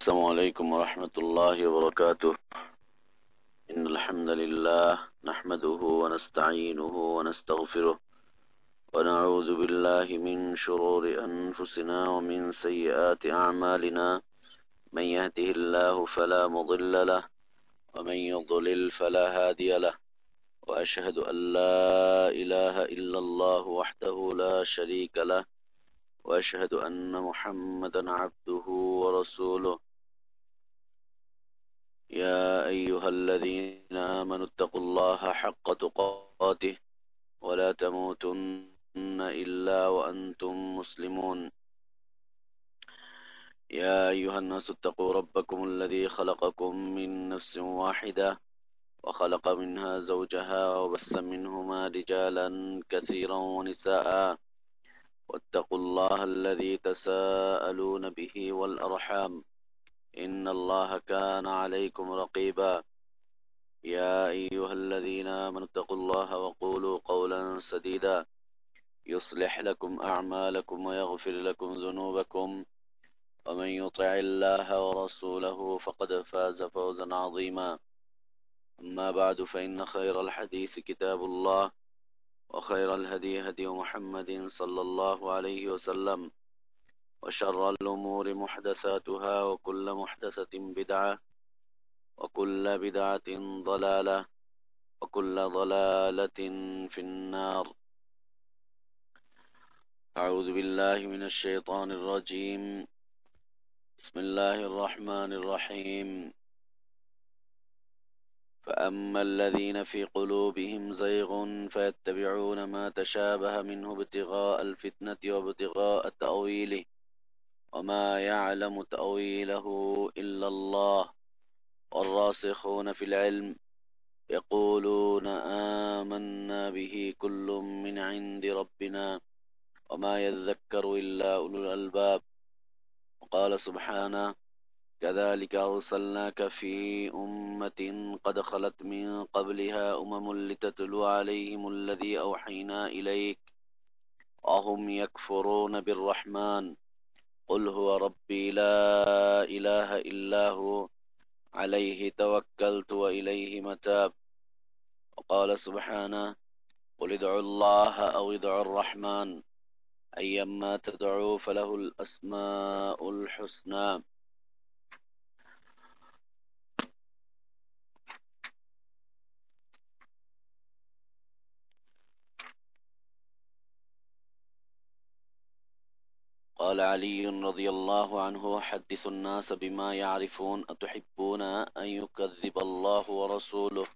السلام عليكم ورحمة الله وبركاته. إن الحمد لله نحمده ونستعينه ونستغفره ونعوذ بالله من شرور أنفسنا ومن سيئات أعمالنا. من يهده الله فلا مضل له ومن يضلل فلا هادي له، وأشهد أن لا إله إلا الله وحده لا شريك له، وأشهد أن محمدا عبده ورسوله. يا أيها الذين آمنوا اتقوا الله حق تقاته ولا تموتن إلا وأنتم مسلمون. يا أيها الناس اتقوا ربكم الذي خلقكم من نفس واحدة وخلق منها زوجها وبث منهما رجالا كثيرا ونساء، واتقوا الله الذي تساءلون به والأرحام إن الله كان عليكم رقيبا. يا أيها الذين آمنوا اتقوا الله وقولوا قولا سديدا يصلح لكم أعمالكم ويغفر لكم ذنوبكم، ومن يطع الله ورسوله فقد فاز فوزا عظيما. أما بعد، فإن خير الحديث كتاب الله، وخير الهدي هدي محمد صلى الله عليه وسلم، وشر الأمور محدثاتها، وكل محدثة بدعة، وكل بدعة ضلالة، وكل ضلالة في النار. أعوذ بالله من الشيطان الرجيم. بسم الله الرحمن الرحيم. فأما الذين في قلوبهم زيغ فيتبعون ما تشابه منه ابتغاء الفتنة وابتغاء تأويله، وما يعلم تأويله إلا الله، والراسخون في العلم يقولون آمنا به كل من عند ربنا وما يذكر إلا أولو الألباب. وقال سبحانه: كذلك أرسلناك في أمة قد خلت من قبلها أمم لتتلو عليهم الذي أوحينا إليك وهم يكفرون بالرحمن قل هو ربي لا إله إلا هو عليه توكلت وإليه متاب. وقال سبحانه: قل ادعوا الله أو ادعوا الرحمن أيما تدعوا فله الأسماء الحسنى. قال علي رضي الله عنه: حدث الناس بما يعرفون أتحبون أن يكذب الله ورسوله.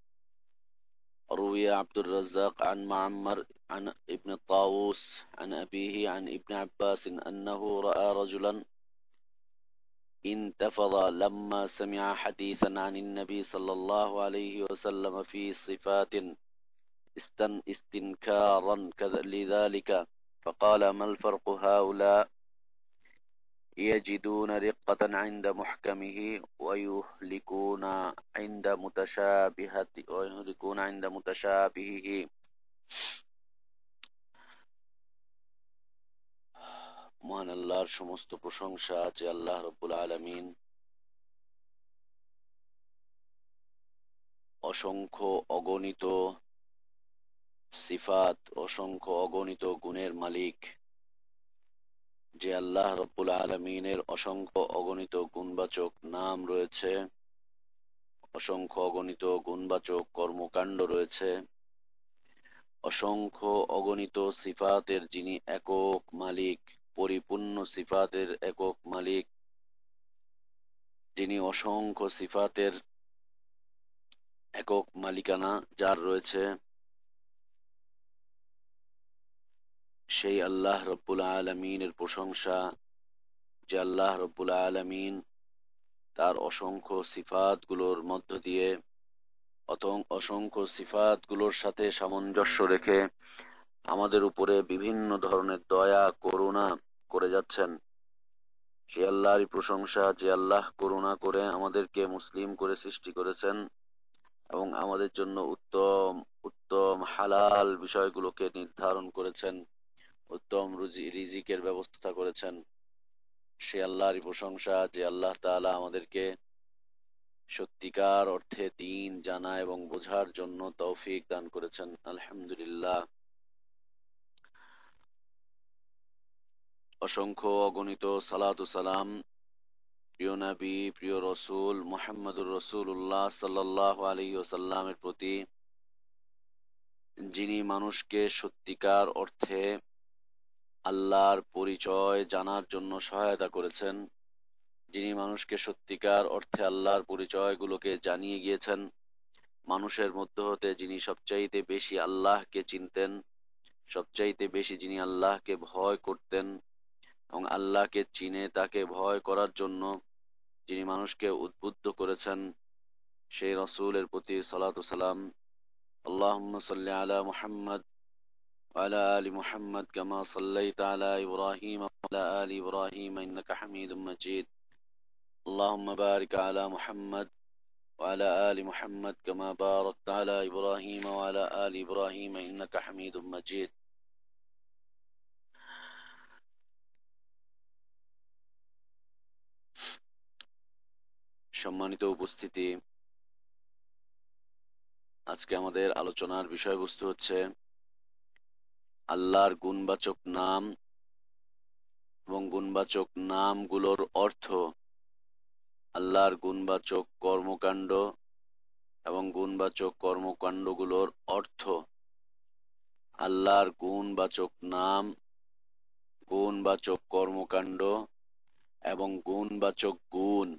روي عبد الرزاق عن معمر عن ابن الطاووس عن أبيه عن ابن عباس أنه رأى رجلا انتفض لما سمع حديثا عن النبي صلى الله عليه وسلم في صفات استنكارا لذلك، فقال: ما الفرق هؤلاء؟ يجدون رقة عند محكمه ويهلكون عند متشابهه. মহান আল্লাহর সমস্ত প্রশংসা যে আল্লাহ রব্বুল আলামিন অসংখ্য অগণিত সিফাত, অসংখ্য অগণিত গুণের মালিক, যে আল্লাহ রব্বুল আলামিনের অসংখ্য অগণিত গুণবাচক নাম রয়েছে, অসংখ্য অগণিত গুণবাচক কর্মকাণ্ড রয়েছে, অসংখ্য অগণিত সিফাতের যিনি একক মালিক, পরিপূর্ণ সিফাতের একক মালিক, যিনি অসংখ্য সিফাতের একক মালিকানা যার রয়েছে, সেই আল্লাহ রব্বুল আলামিনের প্রশংসা, যে আল্লাহ রব্বুল আলামিন তার অসংখ্য সিফাতগুলোর মধ্য দিয়ে অসংখ্য সিফাতগুলোর সাথে সামঞ্জস্য রেখে আমাদের উপরে বিভিন্ন ধরনের দয়া করুণা করে যাচ্ছেন। সে আল্লাহরই প্রশংসা যে আল্লাহ করুণা করে আমাদেরকে মুসলিম করে সৃষ্টি করেছেন এবং আমাদের জন্য উত্তম উত্তম হালাল বিষয়গুলোকে নির্ধারণ করেছেন, উত্তম রিজিকের ব্যবস্থা করেছেন। সে আল্লাহরই প্রশংসা যে আল্লাহ তাআলা আমাদেরকে সত্যিকার অর্থে দ্বীন জানা এবং বোঝার জন্য তৌফিক দান করেছেন। আলহামদুলিল্লাহ। অসংখ্য অগণিত সালাত ও সালাম প্রিয় নবী, প্রিয় রসূল মুহাম্মদুর রাসূলুল্লাহ সাল্লাল্লাহু আলাইহি ওয়াসাল্লামের প্রতি, যিনি মানুষকে সত্যিকার অর্থে আল্লাহর পরিচয় জানার জন্য সহায়তা করেছেন, যিনি মানুষকে সত্যিকার অর্থে আল্লাহর পরিচয়গুলোকে জানিয়ে গিয়েছেন, মানুষের মধ্য হতে যিনি সবচাইতে বেশি আল্লাহকে চিনতেন, সবচাইতে বেশি যিনি আল্লাহকে ভয় করতেন এবং আল্লাহকে চিনে তাকে ভয় করার জন্য যিনি মানুষকে উদ্বুদ্ধ করেছেন, সেই রাসূলের প্রতি সালাত ও সালাম। আল্লাহুম্মা সাল্লি আলা মুহাম্মদ ওয়া আলা আলি মুহাম্মদ কামা সাল্লাইতা আলা ইব্রাহিম ওয়া আলা আলি ইব্রাহিম ইন্নাকা হামিদুম মাজিদ। আল্লাহুম্মা বারিক আলা মুহাম্মদ ওয়া আলা আলি মুহাম্মদ কামা বারাকতা আলা ইব্রাহিম ওয়া আলা আলি ইব্রাহিম ইন্নাকা হামিদুম মাজিদ। সম্মানিত উপস্থিতি, আজকে আমাদের আলোচনার বিষয়বস্তু হচ্ছে আল্লাহর গুণবাচক নাম এবং গুণবাচক নামগুলোর অর্থ, আল্লাহর গুণবাচক কর্মকাণ্ড এবং গুণবাচক কর্মকাণ্ডগুলোর অর্থ, আল্লাহর গুণবাচক নাম, গুণবাচক কর্মকাণ্ড এবং গুণবাচক গুণ,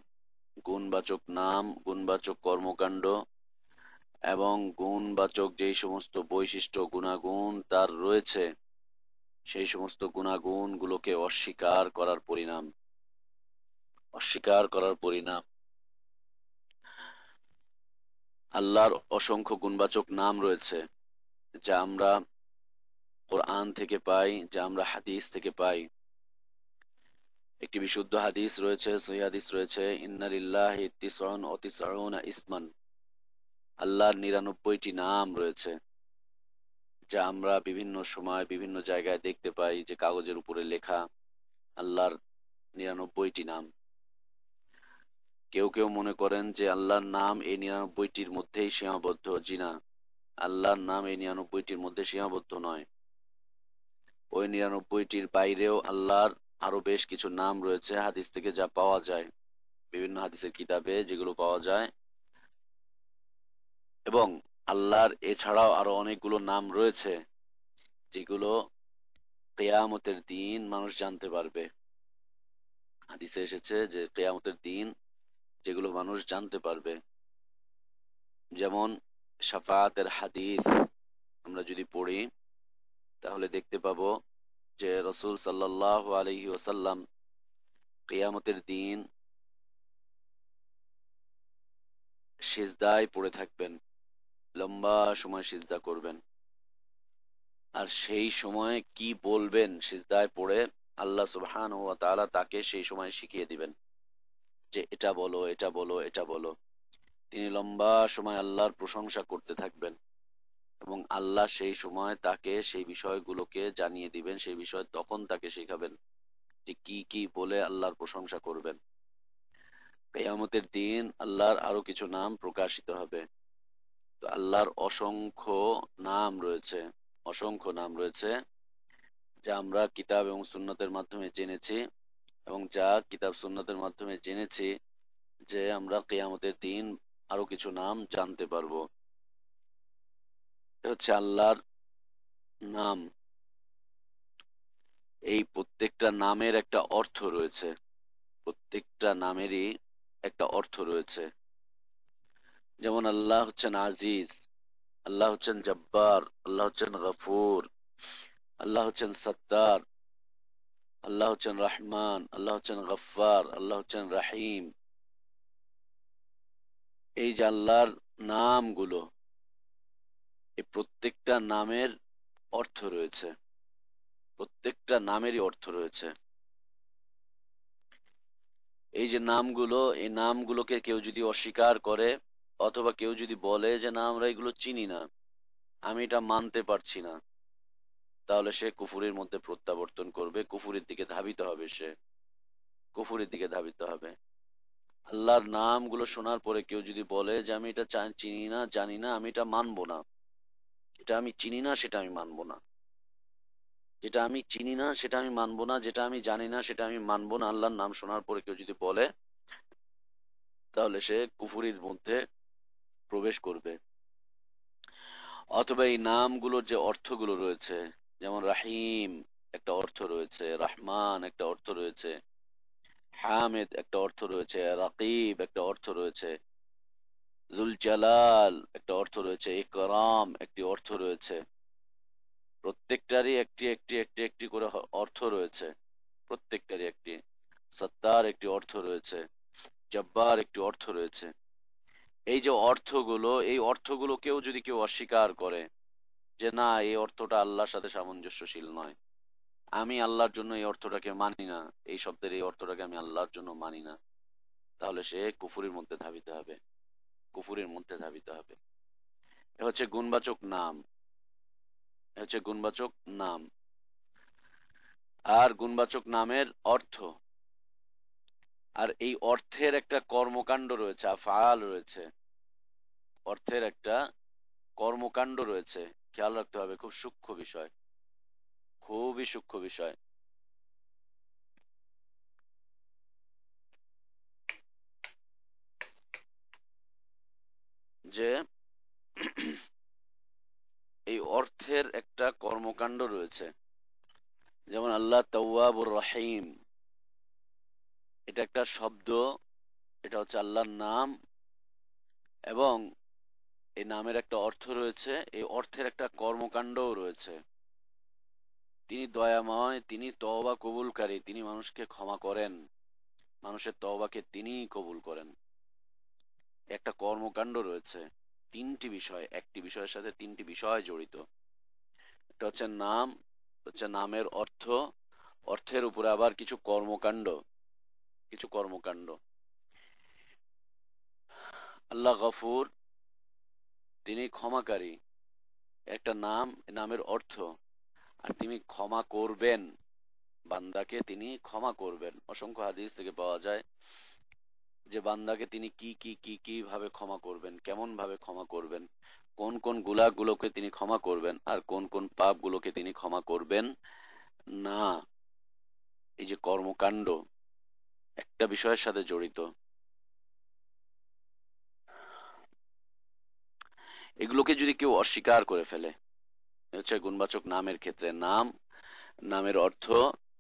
গুণবাচক নাম, গুণবাচক কর্মকাণ্ড এবং গুণবাচক যেই সমস্ত বৈশিষ্ট্য গুণাগুণ তার রয়েছে, সেই সমস্ত গুণাগুণগুলোকে অস্বীকার করার পরিণাম, অস্বীকার করার পরিণাম। আল্লাহর অসংখ্য গুণবাচক নাম রয়েছে, যা আমরা কোরআন থেকে পাই, যা আমরা হাদিস থেকে পাই। একটি বিশুদ্ধ হাদিস রয়েছে, সহিহ হাদিস রয়েছে, ইন্না লিল্লাহি তিসআন ওয়া তিসআউনা ইসমান, আল্লাহর 99টি নাম রয়েছে, যা আমরা বিভিন্ন সময় বিভিন্ন জায়গায় দেখতে পাই যে কাগজের উপরে লেখা আল্লাহর 99টি নাম। কেউ কেউ মনে করেন যে আল্লাহর নাম এই 99টির মধ্যেই সীমাবদ্ধ। জি না, আল্লাহর নাম এই 99টির মধ্যে সীমাবদ্ধ নয়। ওই 99টির বাইরেও আল্লাহর আরো বেশ কিছু নাম রয়েছে, হাদিস থেকে যা পাওয়া যায়, বিভিন্ন হাদিসের কিতাবে যেগুলো পাওয়া যায়। এবং আল্লাহর এছাড়াও আরো অনেকগুলো নাম রয়েছে যেগুলো কিয়ামতের দিন মানুষ জানতে পারবে। হাদিসে এসেছে যে কিয়ামতের দিন যেগুলো মানুষ জানতে পারবে, যেমন শাফাআতের হাদিস আমরা যদি পড়ি তাহলে দেখতে পাবো যে রাসূল সাল্লাল্লাহু আলাইহি ওয়াসাল্লাম কিয়ামতের দিন সিজদায় পড়ে থাকবেন, লম্বা সময় সিজদা করবেন। আর সেই সময় কি বলবেন সিজদায় পড়ে, আল্লাহ সুবহানাহু ওয়া তাআলা তাকে সেই সময় শিখিয়ে দিবেন যে এটা বলো, এটা বলো, এটা বলো। তিনি লম্বা সময় আল্লাহর প্রশংসা করতে থাকবেন এবং আল্লাহ সেই সময় তাকে সেই বিষয়গুলোকে জানিয়ে দিবেন, সেই বিষয় তখন তাকে শেখাবেন যে কি কি বলে আল্লাহর প্রশংসা করবেন। কিয়ামতের দিন আল্লাহর আরো কিছু নাম প্রকাশিত হবে। তো আল্লাহর অসংখ্য নাম রয়েছে, অসংখ্য নাম রয়েছে, যা আমরা কিতাব এবং সুন্নতের মাধ্যমে জেনেছি, এবং যা কিতাব সুন্নতের মাধ্যমে জেনেছি যে আমরা কিয়ামতের দিন আরো কিছু নাম জানতে পারবো। হচ্ছে আল্লাহর নাম। এই প্রত্যেকটা নামের একটা অর্থ রয়েছে, প্রত্যেকটা নামেরই একটা অর্থ রয়েছে। যেমন আল্লাহ হচ্ছেন আজিজ, আল্লাহ হচ্ছেন জব্বার, আল্লাহ হচ্ছেন গফুর, আল্লাহ হচ্ছেন সত্তার, আল্লাহ হচ্ছেন রহমান, আল্লাহ হচ্ছেন গফফার, আল্লাহ হচ্ছেন রাহিম। এই যে আল্লাহর নামগুলো, এই প্রত্যেকটা নামের অর্থ রয়েছে, প্রত্যেকটা নামেরই অর্থ রয়েছে। এই যে নামগুলো, এই নামগুলোকে কেউ যদি অস্বীকার করে অথবা কেউ যদি বলে যে না আমরা এগুলো চিনি না, আমি এটা মানতে পারছি না, তাহলে সে কুফুরের মধ্যে প্রত্যাবর্তন করবে, কুফুরের দিকে ধাবিত হবে সে। কুফুরের দিকে ধাবিত হবে। আল্লাহর নামগুলো শোনার পরে কেউ যদি বলে যে আমি এটা চিনি না, জানি না, আমি এটা মানবো না, এটা আমি চিনি না, সেটা আমি মানবো না, যেটা আমি চিনি না সেটা আমি মানবো না, যেটা আমি জানি না সেটা আমি মানবো না, আল্লাহর নাম শোনার পরে কেউ যদি বলে, তাহলে সে কুফুরির মধ্যে প্রবেশ করবে। অথবা এই নামগুলোর যে অর্থগুলো রয়েছে, যেমন রাহিম একটা অর্থ রয়েছে, রহমান একটা অর্থ রয়েছে, হামিদ একটা অর্থ রয়েছে, রাকিব একটা অর্থ রয়েছে, জুল জালাল একটা অর্থ রয়েছে, ইকরাম একটি অর্থ রয়েছে। প্রত্যেকটারই একটি একটি একটি একটি করে অর্থ রয়েছে, প্রত্যেকটারই একটি। সত্তার একটি অর্থ রয়েছে, জব্বার একটি অর্থ রয়েছে। এই যে অর্থগুলো, এই অর্থগুলোকেও যদি কেউ অস্বীকার করে যে না, এই অর্থটা আল্লাহর সাথে সামঞ্জস্যশীল নয়, আমি আল্লাহর জন্য এই অর্থটাকে মানি না, এই শব্দের এই অর্থটাকে আমি আল্লাহর জন্য মানি না, তাহলে সে কুফুরির মধ্যে ধাবিত হবে, কুফুরির মধ্যে ধাবিত হবে। এ হচ্ছে গুণবাচক নাম, এ হচ্ছে গুণবাচক নাম। আর গুণবাচক নামের অর্থ, আর এই অর্থের একটা কর্মকাণ্ড রয়েছে, আফআল রয়েছে, অর্থের একটা কর্মকাণ্ড রয়েছে। খেয়াল রাখতে হবে, খুব সূক্ষ্ম বিষয়, খুবই সূক্ষ্ম বিষয়। যে এই অর্থের একটা কর্মকাণ্ড রয়েছে। যেমন আল্লাহ তাওয়াবুর রহিম, এটা একটা শব্দ, এটা হচ্ছে আল্লাহর নাম, এবং এই নামের একটা অর্থ রয়েছে, এই অর্থের একটা কর্মকাণ্ডও রয়েছে। তিনি দয়াময়, তিনি তওবা কবুলকারী, তিনি মানুষকে ক্ষমা করেন, মানুষের তওবাকে তিনি কবুল করেন। একটা কর্মকাণ্ড রয়েছে, তিনটি বিষয়, একটি বিষয়ের সাথে তিনটি বিষয় জড়িত। এটা হচ্ছে নাম, হচ্ছে নামের অর্থ, অর্থের উপরে আবার কিছু কর্মকাণ্ড, কিছু কর্মকাণ্ড। আল্লাহ গফুর, তিনি ক্ষমাকারী, একটা নাম, নামের অর্থ। আর তিনি ক্ষমা করবেন, বান্দাকে তিনি ক্ষমা করবেন। অসংখ্য হাদিস থেকে পাওয়া যায় যে বান্দাকে তিনি কি কি কি কি ভাবে ক্ষমা করবেন, কেমন ভাবে ক্ষমা করবেন, কোন কোন গুলাগুলোকে তিনি ক্ষমা করবেন, আর কোন কোন পাপগুলোকে তিনি ক্ষমা করবেন না। এই যে কর্মকাণ্ড একটা বিষয়ের সাথে জড়িত, এগুলোকে যদি কেউ অস্বীকার করে ফেলে, হচ্ছে গুণবাচক নামের ক্ষেত্রে নাম, নামের অর্থ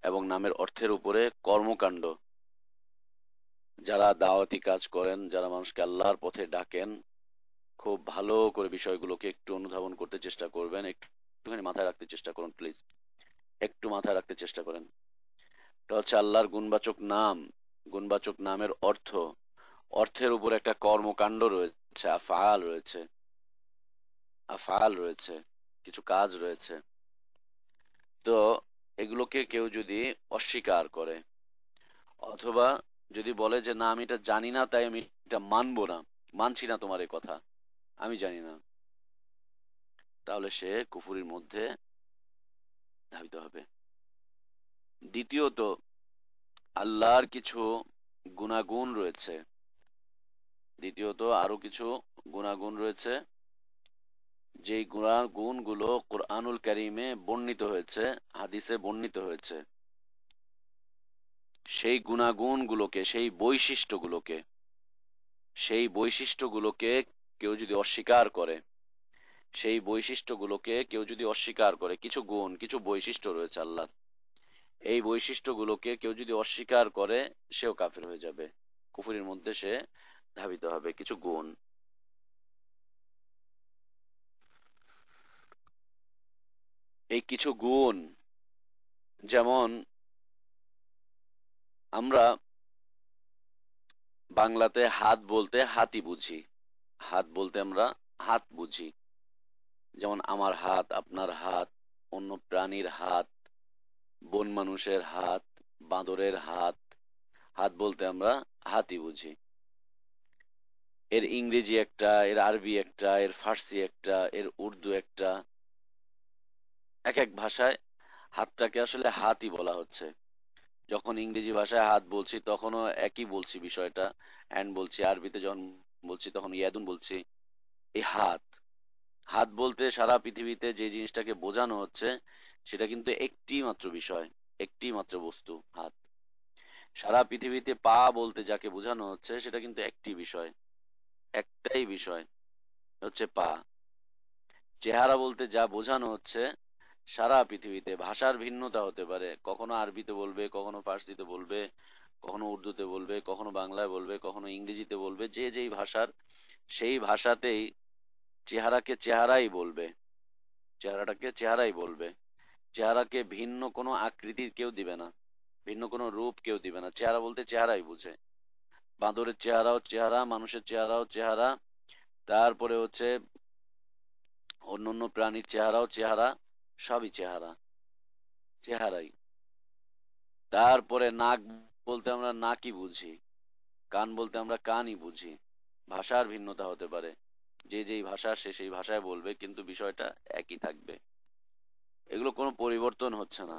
এবং নামের অর্থের উপরে কর্মকাণ্ড। যারা দাওয়াতি কাজ করেন, যারা মানুষকে আল্লাহর পথে ডাকেন, খুব ভালো করে বিষয়গুলোকে একটু অনুধাবন করতে চেষ্টা করবেন, একটুখানি মাথায় রাখতে চেষ্টা করুন প্লিজ, একটু মাথায় রাখতে চেষ্টা করেন। এটা হচ্ছে আল্লাহর গুণবাচক নাম, গুণবাচক নামের অর্থ, অর্থের উপর একটা কর্মকাণ্ড রয়েছে, আফআল রয়েছে, আফআল রয়েছে, কিছু কাজ রয়েছে। তো এগুলোকে কেউ যদি অস্বীকার করে, অথবা যদি বলে যে না আমি এটা জানি না, তাই আমি এটা মানবো না, মানছি না তোমার এই কথা, আমি জানি না, তাহলে সে কুফুরির মধ্যে ধাবিত হবে। দ্বিতীয়ত, আল্লাহর কিছু গুণাগুণ রয়েছে, দ্বিতীয়ত আরো কিছু গুণাগুণ রয়েছে, যেই গুণাগুণগুলো কোরআনুল কারীমে বর্ণিত হয়েছে, হাদিসে বর্ণিত হয়েছে। সেই গুণাগুণগুলোকে, সেই বৈশিষ্ট্যগুলোকে, সেই বৈশিষ্ট্যগুলোকে কেউ যদি অস্বীকার করে, সেই বৈশিষ্ট্যগুলোকে কেউ যদি অস্বীকার করে, কিছু গুণ, কিছু বৈশিষ্ট্য রয়েছে আল্লাহ, এই বৈশিষ্ট্যগুলোকে কেউ যদি অস্বীকার করে, সেও কাফের হয়ে যাবে, কুফরির মধ্যে সে ধাবিত হবে। কিছু গুণ, এই কিছু গুণ, যেমন আমরা বাংলাতে হাত বলতে হাতই বুঝি, হাত বলতে আমরা হাত বুঝি। যেমন আমার হাত, আপনার হাত, অন্য প্রাণীর হাত, বন মানুষের হাত, বাঁদরের হাত, হাত বলতে আমরা হাতই বুঝি। এর ইংরেজি একটা, এর আরবি একটা, এর ফার্সি একটা, এর উর্দু একটা, এক এক ভাষায় হাতটাকে আসলে হাতই বলা হচ্ছে। যখন ইংরেজি ভাষায় হাত বলছি তখনও একই বলছি বিষয়টা, হ্যান্ড বলছি। আরবিতে যখন বলছি তখন ইয়াদুন বলছি। এই হাত, হাত বলতে সারা পৃথিবীতে যে জিনিসটাকে বোঝানো হচ্ছে সেটা কিন্তু একটি মাত্র বিষয়, একটি মাত্র বস্তু, হাত। সারা পৃথিবীতে পা বলতে যাকে বোঝানো হচ্ছে সেটা কিন্তু একটি বিষয়, একটাই বিষয়, হচ্ছে পা। চেহারা বলতে যা বোঝানো হচ্ছে সারা পৃথিবীতে, ভাষার ভিন্নতা হতে পারে, কখনো আরবিতে বলবে, কখনো ফার্সিতে বলবে, কখনো উর্দুতে বলবে, কখনো বাংলায় বলবে, কখনো ইংরেজিতে বলবে, যে যেই ভাষার সেই ভাষাতেই চেহারাকে চেহারাই বলবে, চেহারাটাকে চেহারাই বলবে। চেহারাকে ভিন্ন কোনো আকৃতির কেউ দিবে না, ভিন্ন কোনো রূপ কেউ দিবে না। চেহারা বলতে চেহারাই বুঝে। বাঁদরের চেহারাও চেহারা, মানুষের চেহারাও চেহারা, তারপরে হচ্ছে অন্যান্য প্রাণীর চেহারাও চেহারা, সবই চেহারা, চেহারাই। তারপরে নাক বলতে আমরা নাকই বুঝি, কান বলতে আমরা কানই বুঝি। ভাষার ভিন্নতা হতে পারে, যে যেই ভাষা সে সেই ভাষায় বলবে, কিন্তু বিষয়টা একই থাকবে। এগুলো কোনো পরিবর্তন হচ্ছে না।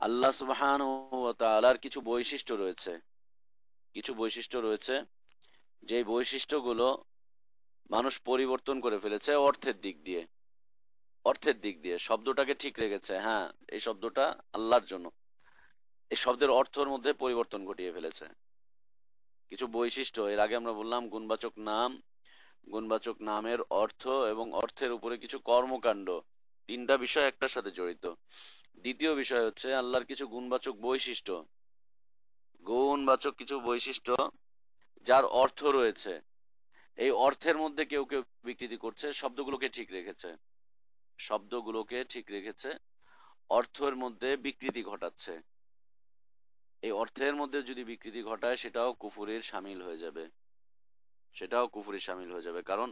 আল্লাহ সুবহানাহু ওয়া তাআলার কিছু বৈশিষ্ট্য রয়েছে, কিছু বৈশিষ্ট্য রয়েছে, যে বৈশিষ্ট্যগুলো মানুষ পরিবর্তন করে ফেলেছে অর্থের দিক দিয়ে। অর্থের দিক দিয়ে শব্দটাকে ঠিক রেখেছে, হ্যাঁ এই শব্দটা আল্লাহর জন্য, এই শব্দের অর্থের মধ্যে পরিবর্তন ঘটিয়ে ফেলেছে। কিছু বৈশিষ্ট্য, এর আগে আমরা বললাম গুণবাচক নাম, গুণবাচক নামের অর্থ এবং অর্থের উপরে কিছু কর্মকাণ্ড, তিনটা বিষয় একটার সাথে জড়িত। দ্বিতীয় বিষয় হচ্ছে আল্লাহর কিছু গুণবাচক বৈশিষ্ট্য, গুণবাচক কিছু বৈশিষ্ট্য যার অর্থ রয়েছে। এই অর্থের মধ্যে কেউ কেউ বিকৃতি করছে, শব্দগুলোকে ঠিক রেখেছে, শব্দগুলোকে ঠিক রেখেছে, অর্থের মধ্যে বিকৃতি ঘটাচ্ছে। এই অর্থের মধ্যে যদি বিকৃতি ঘটায় সেটাও কুফুরির শামিল হয়ে যাবে, সেটাও কুফুরির শামিল হয়ে যাবে। কারণ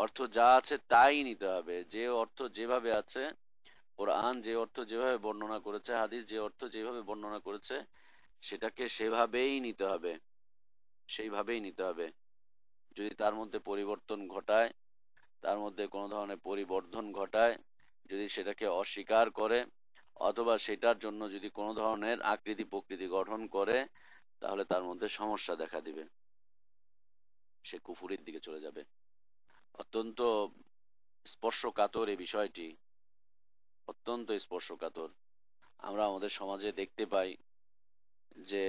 অর্থ যা আছে তাই নিতে হবে, যে অর্থ যেভাবে আছে, কোরআন যে অর্থ যেভাবে বর্ণনা করেছে, হাদিস যে অর্থ যেভাবে বর্ণনা করেছে, সেটাকে সেভাবেই নিতে হবে, সেইভাবেই নিতে হবে। যদি তার মধ্যে পরিবর্তন ঘটায়, তার মধ্যে কোনো ধরনের পরিবর্ধন ঘটায়, যদি সেটাকে অস্বীকার করে, অথবা সেটার জন্য যদি কোনো ধরনের আকৃতি প্রকৃতি গঠন করে, তাহলে তার মধ্যে সমস্যা দেখা দিবে, সে কুফুরির দিকে চলে যাবে। অত্যন্ত স্পর্শকাতর এই বিষয়টি, অত্যন্ত স্পর্শকাতর। আমরা আমাদের সমাজে দেখতে পাই যে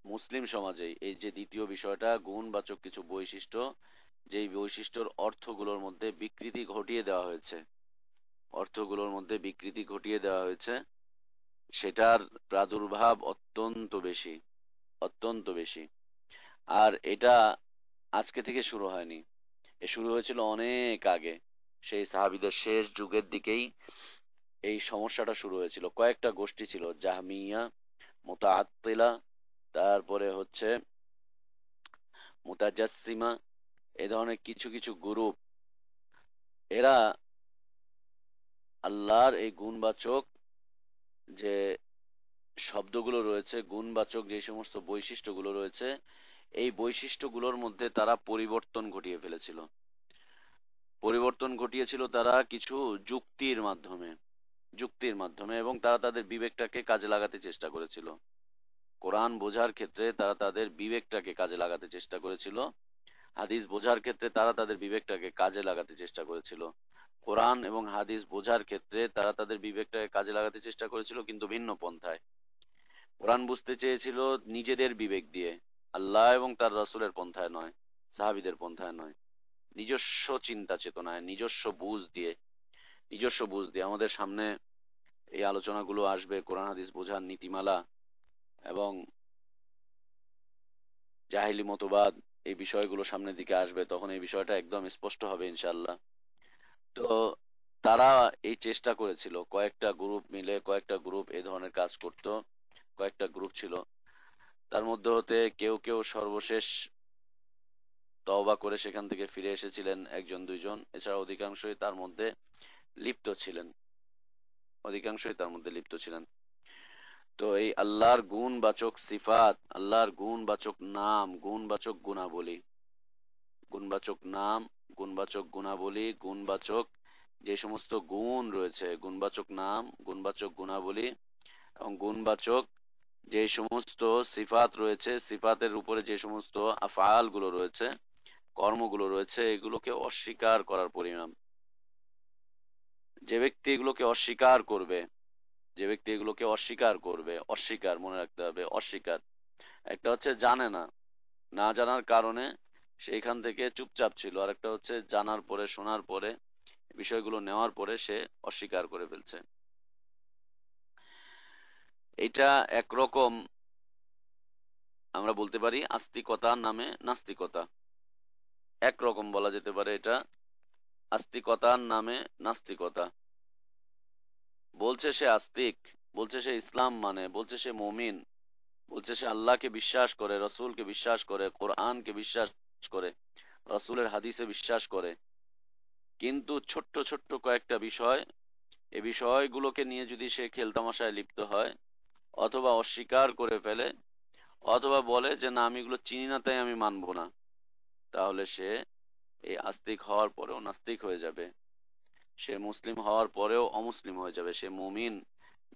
মুসলিম সমাজে এই যে দ্বিতীয় বিষয়টা, গুণবাচক কিছু বৈশিষ্ট্য, যেই বৈশিষ্ট্যর অর্থগুলোর মধ্যে বিকৃতি ঘটিয়ে দেওয়া হয়েছে, অর্থগুলোর মধ্যে বিকৃতি ঘটিয়ে দেওয়া হয়েছে, সেটার প্রাদুর্ভাব অত্যন্ত বেশি, অত্যন্ত বেশি। আর এটা আজকে থেকে শুরু হয়নি, এ শুরু হয়েছিল অনেক আগে, সেই সাহাবীদের শেষ যুগের দিকেই এই সমস্যাটা শুরু হয়েছিল। কয়েকটা গোষ্ঠী ছিল, জাহমিয়া, মুতাআত্তিলা, তারপরে হচ্ছে মুতাজাসসিমা, এ ধরনের কিছু কিছু গ্রুপ। এরা আল্লাহর এই গুণবাচক যে শব্দগুলো রয়েছে, গুণবাচক যে সমস্ত বৈশিষ্ট্যগুলো রয়েছে, এই বৈশিষ্ট্যগুলোর মধ্যে তারা পরিবর্তন ঘটিয়ে ফেলেছিল। পরিবর্তন ঘটিয়েছিল তারা কিছু যুক্তির মাধ্যমে, যুক্তির মাধ্যমে, এবং তারা তাদের বিবেকটাকে কাজে লাগাতে চেষ্টা করেছিল। কোরআন বোঝার ক্ষেত্রে তারা তাদের বিবেকটাকে কাজে লাগাতে চেষ্টা করেছিল, হাদিস বোঝার ক্ষেত্রে তারা তাদের বিবেকটাকে কাজে লাগাতে চেষ্টা করেছিল। কোরআন এবং হাদিস বোঝার ক্ষেত্রে তারা তাদের বিবেকটাকে কাজে লাগাতে চেষ্টা করেছিল, কিন্তু ভিন্ন পন্থায়। কোরআন বুঝতে চেয়েছিল নিজেদের বিবেক দিয়ে, আল্লাহ এবং তার রাসূলের পন্থায় নয়, সাহাবীদের পন্থায় নয়, নিজস্ব চিন্তা চেতনায়, নিজস্ব বুঝ দিয়ে, নিজস্ব বুঝ দিয়ে। আমাদের সামনে এই আলোচনাগুলো আসবে, কোরআন হাদিস বোঝার নীতিমালা এবং জাহিলি মতবাদ, এই বিষয়গুলো সামনের দিকে আসবে, তখন এই বিষয়টা একদম স্পষ্ট হবে ইনশাআল্লাহ। তো তারা এই চেষ্টা করেছিল, কয়েকটা গ্রুপ মিলে, কয়েকটা গ্রুপ এই ধরনের কাজ করত, কয়েকটা গ্রুপ ছিল। তার মধ্যে হতে কেউ কেউ সর্বশেষ তওবা করে সেখান থেকে ফিরে এসেছিলেন একজন দুইজন, এছাড়া অধিকাংশই তার মধ্যে লিপ্ত ছিলেন, অধিকাংশই তার মধ্যে লিপ্ত ছিলেন। তো এই আল্লাহর গুণবাচক সিফাত, আল্লাহর গুণবাচক নাম, গুণবাচক গুণাবলী, গুণবাচক নাম, গুণবাচক গুণাবলী, গুণবাচক যে সমস্ত গুণ রয়েছে, গুণবাচক নাম, গুণবাচক গুণাবলী এবং গুণবাচক যে সমস্ত সিফাত রয়েছে, সিফাতের উপরে যে সমস্ত আফআল গুলো রয়েছে, কর্মগুলো রয়েছে, এগুলোকে অস্বীকার করার পরিণাম। যে ব্যক্তি এগুলোকে অস্বীকার করবে, যে ব্যক্তি এগুলোকে অস্বীকার করবে, অস্বীকার মনে রাখতে হবে, অস্বীকার। একটা হচ্ছে জানে না, না জানার কারণে সেইখান থেকে চুপচাপ ছিল, আর একটা হচ্ছে জানার পরে, শোনার পরে, বিষয়গুলো নেওয়ার পরে সে অস্বীকার করে ফেলছে। এটা একরকম আমরা বলতে পারি আস্তিকতার নামে নাস্তিকতা। একরকম বলা যেতে পারে এটা আস্তিকতার নামে নাস্তিকতা। বলছে সে আস্তিক, বলছে সে ইসলাম মানে, বলছে সে মুমিন, বলছে সে আল্লাহকে বিশ্বাস করে, রসুলকে বিশ্বাস করে, কোরআনকে বিশ্বাস করে, রসুলের হাদিসে বিশ্বাস করে, কিন্তু ছোট্ট ছোট্ট কয়েকটা বিষয়, এই বিষয়গুলোকে নিয়ে যদি সে খেলতামাশায় লিপ্ত হয়, অথবা অস্বীকার করে ফেলে, অথবা বলে যে না আমি এগুলো চিনি না তাই আমি মানবো না, তাহলে সে এই আস্তিক হওয়ার পরেও নাস্তিক হয়ে যাবে। সে মুসলিম হওয়ার পরেও অমুসলিম হয়ে যাবে। সে মুমিন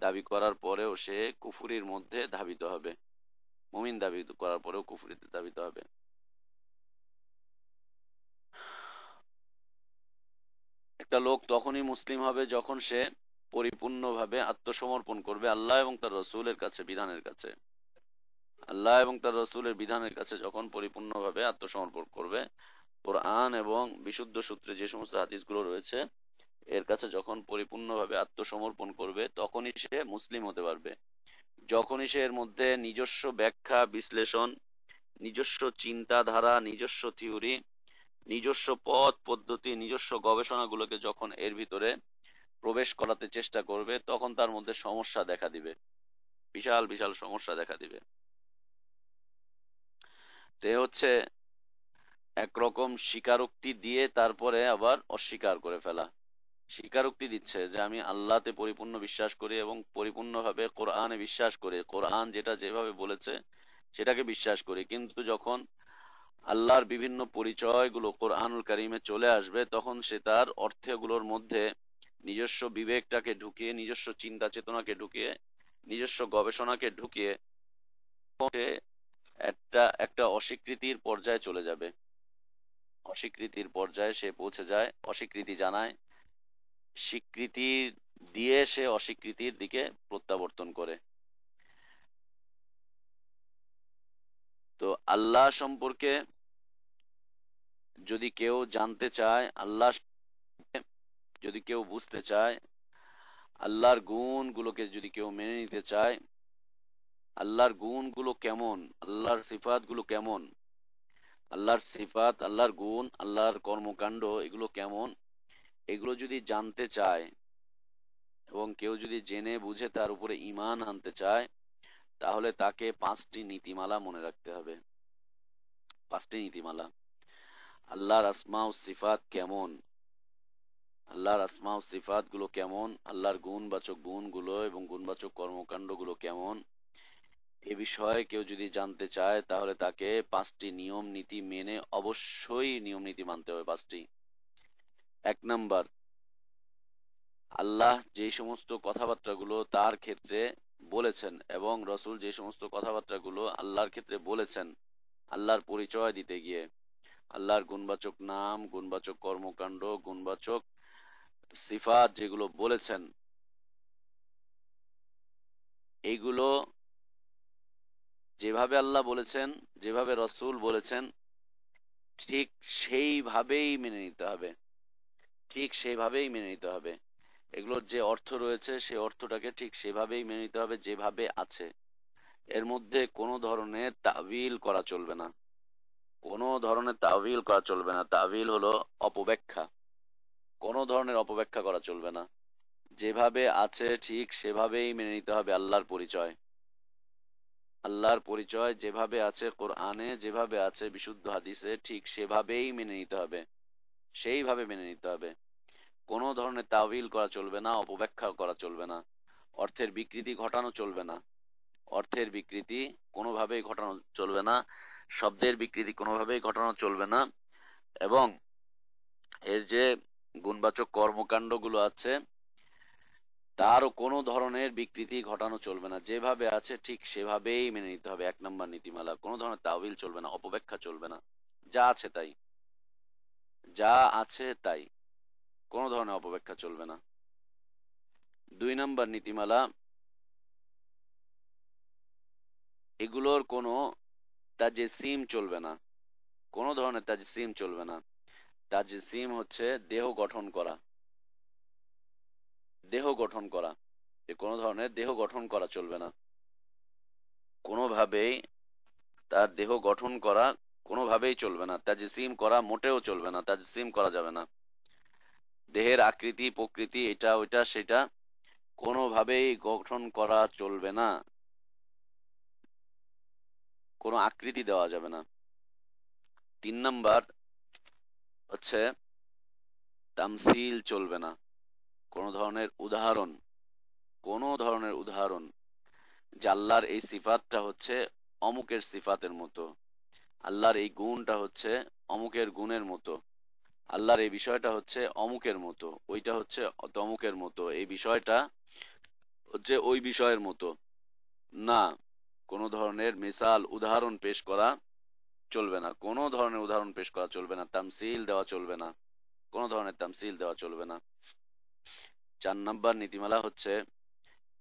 দাবি করার পরেও সে কুফুরির মধ্যে ধাবিত হবে। মুমিন দাবি করার পরেও কুফুরিতে ধাবিত হবে। একটা লোক তখনই মুসলিম হবে যখন সে পরিপূর্ণভাবে আত্মসমর্পণ করবে আল্লাহ এবং তার রসুলের কাছে, বিধানের কাছে। আল্লাহ এবং তার রসুলের বিধানের কাছে যখন পরিপূর্ণভাবে আত্মসমর্পণ করবে, কোরআন এবং বিশুদ্ধ সূত্রে যে সমস্ত হাদিসগুলো রয়েছে এর কাছে যখন পরিপূর্ণভাবে আত্মসমর্পণ করবে, তখনই সে মুসলিম হতে পারবে। যখনই সে এর মধ্যে নিজস্ব ব্যাখ্যা, বিশ্লেষণ, নিজস্ব চিন্তাধারা, নিজস্ব থিওরি, নিজস্ব পথ পদ্ধতি, নিজস্ব গবেষণাগুলোকে যখন এর ভিতরে প্রবেশ করাতে চেষ্টা করবে, তখন তার মধ্যে সমস্যা দেখা দিবে, বিশাল বিশাল সমস্যা দেখা দিবে। তে হচ্ছে একরকম স্বীকারোক্তি দিয়ে তারপরে আবার অস্বীকার করে ফেলা। স্বীকারোক্তি দিচ্ছে যে আমি আল্লাহতে পরিপূর্ণ বিশ্বাস করি এবং পরিপূর্ণভাবে কোরআনে বিশ্বাস করি, কোরআন যেটা যেভাবে বলেছে সেটাকে বিশ্বাস করি, কিন্তু যখন আল্লাহর বিভিন্ন পরিচয়গুলো কোরআনুল কারিমে চলে আসবে, তখন সে তার অর্থগুলোর মধ্যে নিজস্ব বিবেকটাকে ঢুকিয়ে, নিজস্ব চিন্তা চেতনাকে ঢুকিয়ে, নিজস্ব গবেষণাকে ঢুকিয়ে সে একটা একটা অস্বীকৃতির পর্যায়ে চলে যাবে। অস্বীকৃতির পর্যায়ে সে পৌঁছে যায়, অস্বীকৃতি জানায়, স্বীকৃতি দিয়ে সে অস্বীকৃতির দিকে প্রত্যাবর্তন করে। তো আল্লাহ সম্পর্কে যদি কেউ জানতে চায়, আল্লাহ যদি কেউ বুঝতে চায়, আল্লাহর গুণগুলোকে যদি কেউ মেনে নিতে চায়, আল্লাহর গুণগুলো কেমন, আল্লাহর সিফাতগুলো কেমন, আল্লাহর সিফাত, আল্লাহর গুণ, আল্লাহর কর্মকাণ্ড এগুলো কেমন, এগুলো যদি জানতে চায় এবং কেউ যদি জেনে বুঝে তার উপরে ঈমান আনতে চায়, তাহলে তাকে 5টি নীতিমালা মনে রাখতে হবে। 5টি নীতিমালা। আল্লাহর আসমা ও সিফাত কেমন, আল্লাহর আসমা ও সিফাত গুলো কেমন, আল্লাহর গুণবাচক গুণগুলো এবং গুণবাচক কর্মকাণ্ড গুলো কেমন, এ বিষয়ে কেউ যদি জানতে চায় তাহলে তাকে 5টি নিয়ম নীতি মেনে অবশ্যই নিয়ম নীতি মানতে হবে। 5টি। 1 নাম্বার, আল্লাহ যে সমস্ত কথাবার্তাগুলো তার ক্ষেত্রে বলেছেন এবং রসুল যে সমস্ত কথাবার্তাগুলো আল্লাহর ক্ষেত্রে বলেছেন, আল্লাহর পরিচয় দিতে গিয়ে, আল্লাহর গুণবাচক নাম, গুণবাচক কর্মকাণ্ড, গুণবাচক সিফাত যেগুলো বলেছেন, এইগুলো যেভাবে আল্লাহ বলেছেন, যেভাবে রসুল বলেছেন, ঠিক সেইভাবেই মেনে নিতে হবে। ঠিক সেইভাবেই মেনে নিতে হবে। এগুলোর যে অর্থ রয়েছে সেই অর্থটাকে ঠিক সেভাবেই মেনে নিতে হবে যেভাবে আছে। এর মধ্যে কোনো ধরনের তাবিল করা চলবে না। কোনো ধরনের তাবিল করা চলবে না। তাবিল হলো অপব্যাখ্যা। কোনো ধরনের অপব্যাখ্যা করা চলবে না। যেভাবে আছে ঠিক সেভাবেই মেনে নিতে হবে আল্লাহর পরিচয়। আল্লাহর পরিচয় যেভাবে আছে কোরআনে, যেভাবে আছে বিশুদ্ধ হাদিসে, ঠিক সেভাবেই মেনে নিতে হবে। সেইভাবে মেনে নিতে হবে। কোনো ধরনের তাবিল করা চলবে না, অপব্যাখ্যা করা চলবে না, অর্থের বিকৃতি ঘটানো চলবে না। অর্থের বিকৃতি কোনোভাবেই ঘটানো চলবে না, শব্দের বিকৃতি কোনোভাবেই ঘটানো চলবে না, এবং এর যে গুণবাচক কর্মকাণ্ডগুলো আছে তারও কোনো ধরনের বিকৃতি ঘটানো চলবে না, যেভাবে আছে ঠিক সেভাবেই মেনে নিতে হবে। 1 নম্বর নীতিমালা, কোনো ধরনের তাওয়িল চলবে না, অপব্যাখ্যা চলবে না, যা আছে তাই, যা আছে তাই, কোনো ধরনের অপব্যাখ্যা চলবে না। 2 নম্বর নীতিমালা, এগুলোর কোনো তাজসিম চলবে না, কোনো ধরনের তাজসিম চলবে না। তাজসিম হচ্ছে দেহ গঠন করা, দেহ গঠন করা, যে কোনো ধরনের দেহ গঠন করা চলবে না কোনোভাবেই। তার দেহ গঠন করা কোনোভাবেই চলবে না, তাজসিম করা মোটেও চলবে না, তাজসিম করা যাবে না। দেহের আকৃতি প্রকৃতি এটা ওইটা সেটা কোনোভাবেই গঠন করা চলবে না, কোনো আকৃতি দেওয়া যাবে না। 3 নম্বর হচ্ছে তামসিল চলবে না, কোনো ধরনের উদাহরণ, কোনো ধরনের উদাহরণ যে আল্লাহর এই সিফাতটা হচ্ছে অমুকের সিফাতের মতো, আল্লাহর এই গুণটা হচ্ছে অমুকের গুণের মতো, আল্লাহর এই বিষয়টা হচ্ছে অমুকের মতো, ওইটা হচ্ছে তমুকের মতো, এই বিষয়টা হচ্ছে ওই বিষয়ের মতো না। কোনো ধরনের মিসাল উদাহরণ পেশ করা চলবে না, কোনো ধরনের উদাহরণ পেশ করা চলবে না, তামসিল দেওয়া চলবে না, কোনো ধরনের তামসিল দেওয়া চলবে না। 4 নম্বর নীতিমালা হচ্ছে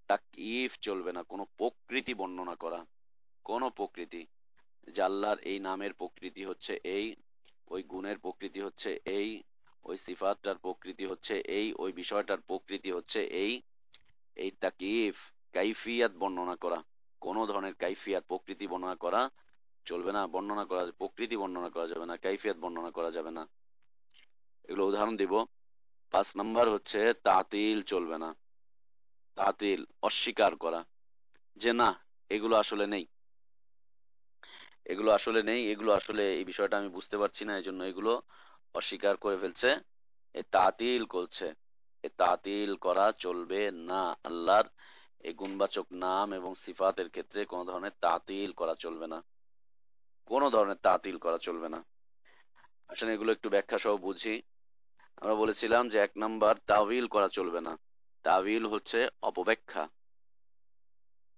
তাকইফ চলবে না, কোনো প্রকৃতি বর্ণনা করা, কোনো প্রকৃতি যে আল্লাহর এই নামের প্রকৃতি হচ্ছে এই, ওই গুণের প্রকৃতি হচ্ছে এই, ওই সিফাতটার প্রকৃতি হচ্ছে এই, ওই বিষয়টার প্রকৃতি হচ্ছে এই, এই তাকিফ কাইফিয়াত বর্ণনা করা, কোন ধরনের কাইফিয়াত প্রকৃতি বর্ণনা করা চলবে না, বর্ণনা করা প্রকৃতি বর্ণনা করা যাবে না, কাইফিয়াত বর্ণনা করা যাবে না। এগুলো উদাহরণ দিব। 5 নম্বর হচ্ছে তাতিল চলবে না, তাতিল অস্বীকার করা, যে না এগুলো আসলে নেই, এগুলো আসলে নেই, এগুলো আসলে এই বিষয়টা আমি বুঝতে পারছি না, এই জন্য এগুলো অস্বীকার করে ফেলছে, এ তাতিল করছে, এ তাতিল করা চলবে না। আল্লাহর এই গুণবাচক নাম এবং সিফাতের ক্ষেত্রে কোনো ধরনের তাতিল করা চলবে না, কোনো ধরনের তাতিল করা চলবে না। আসলে এগুলো একটু ব্যাখ্যা সহ বুঝি। আমরা বলেছিলাম যে 1 নম্বর তাবিল করা চলবে না, তাবিল হচ্ছে অপব্যাখ্যা,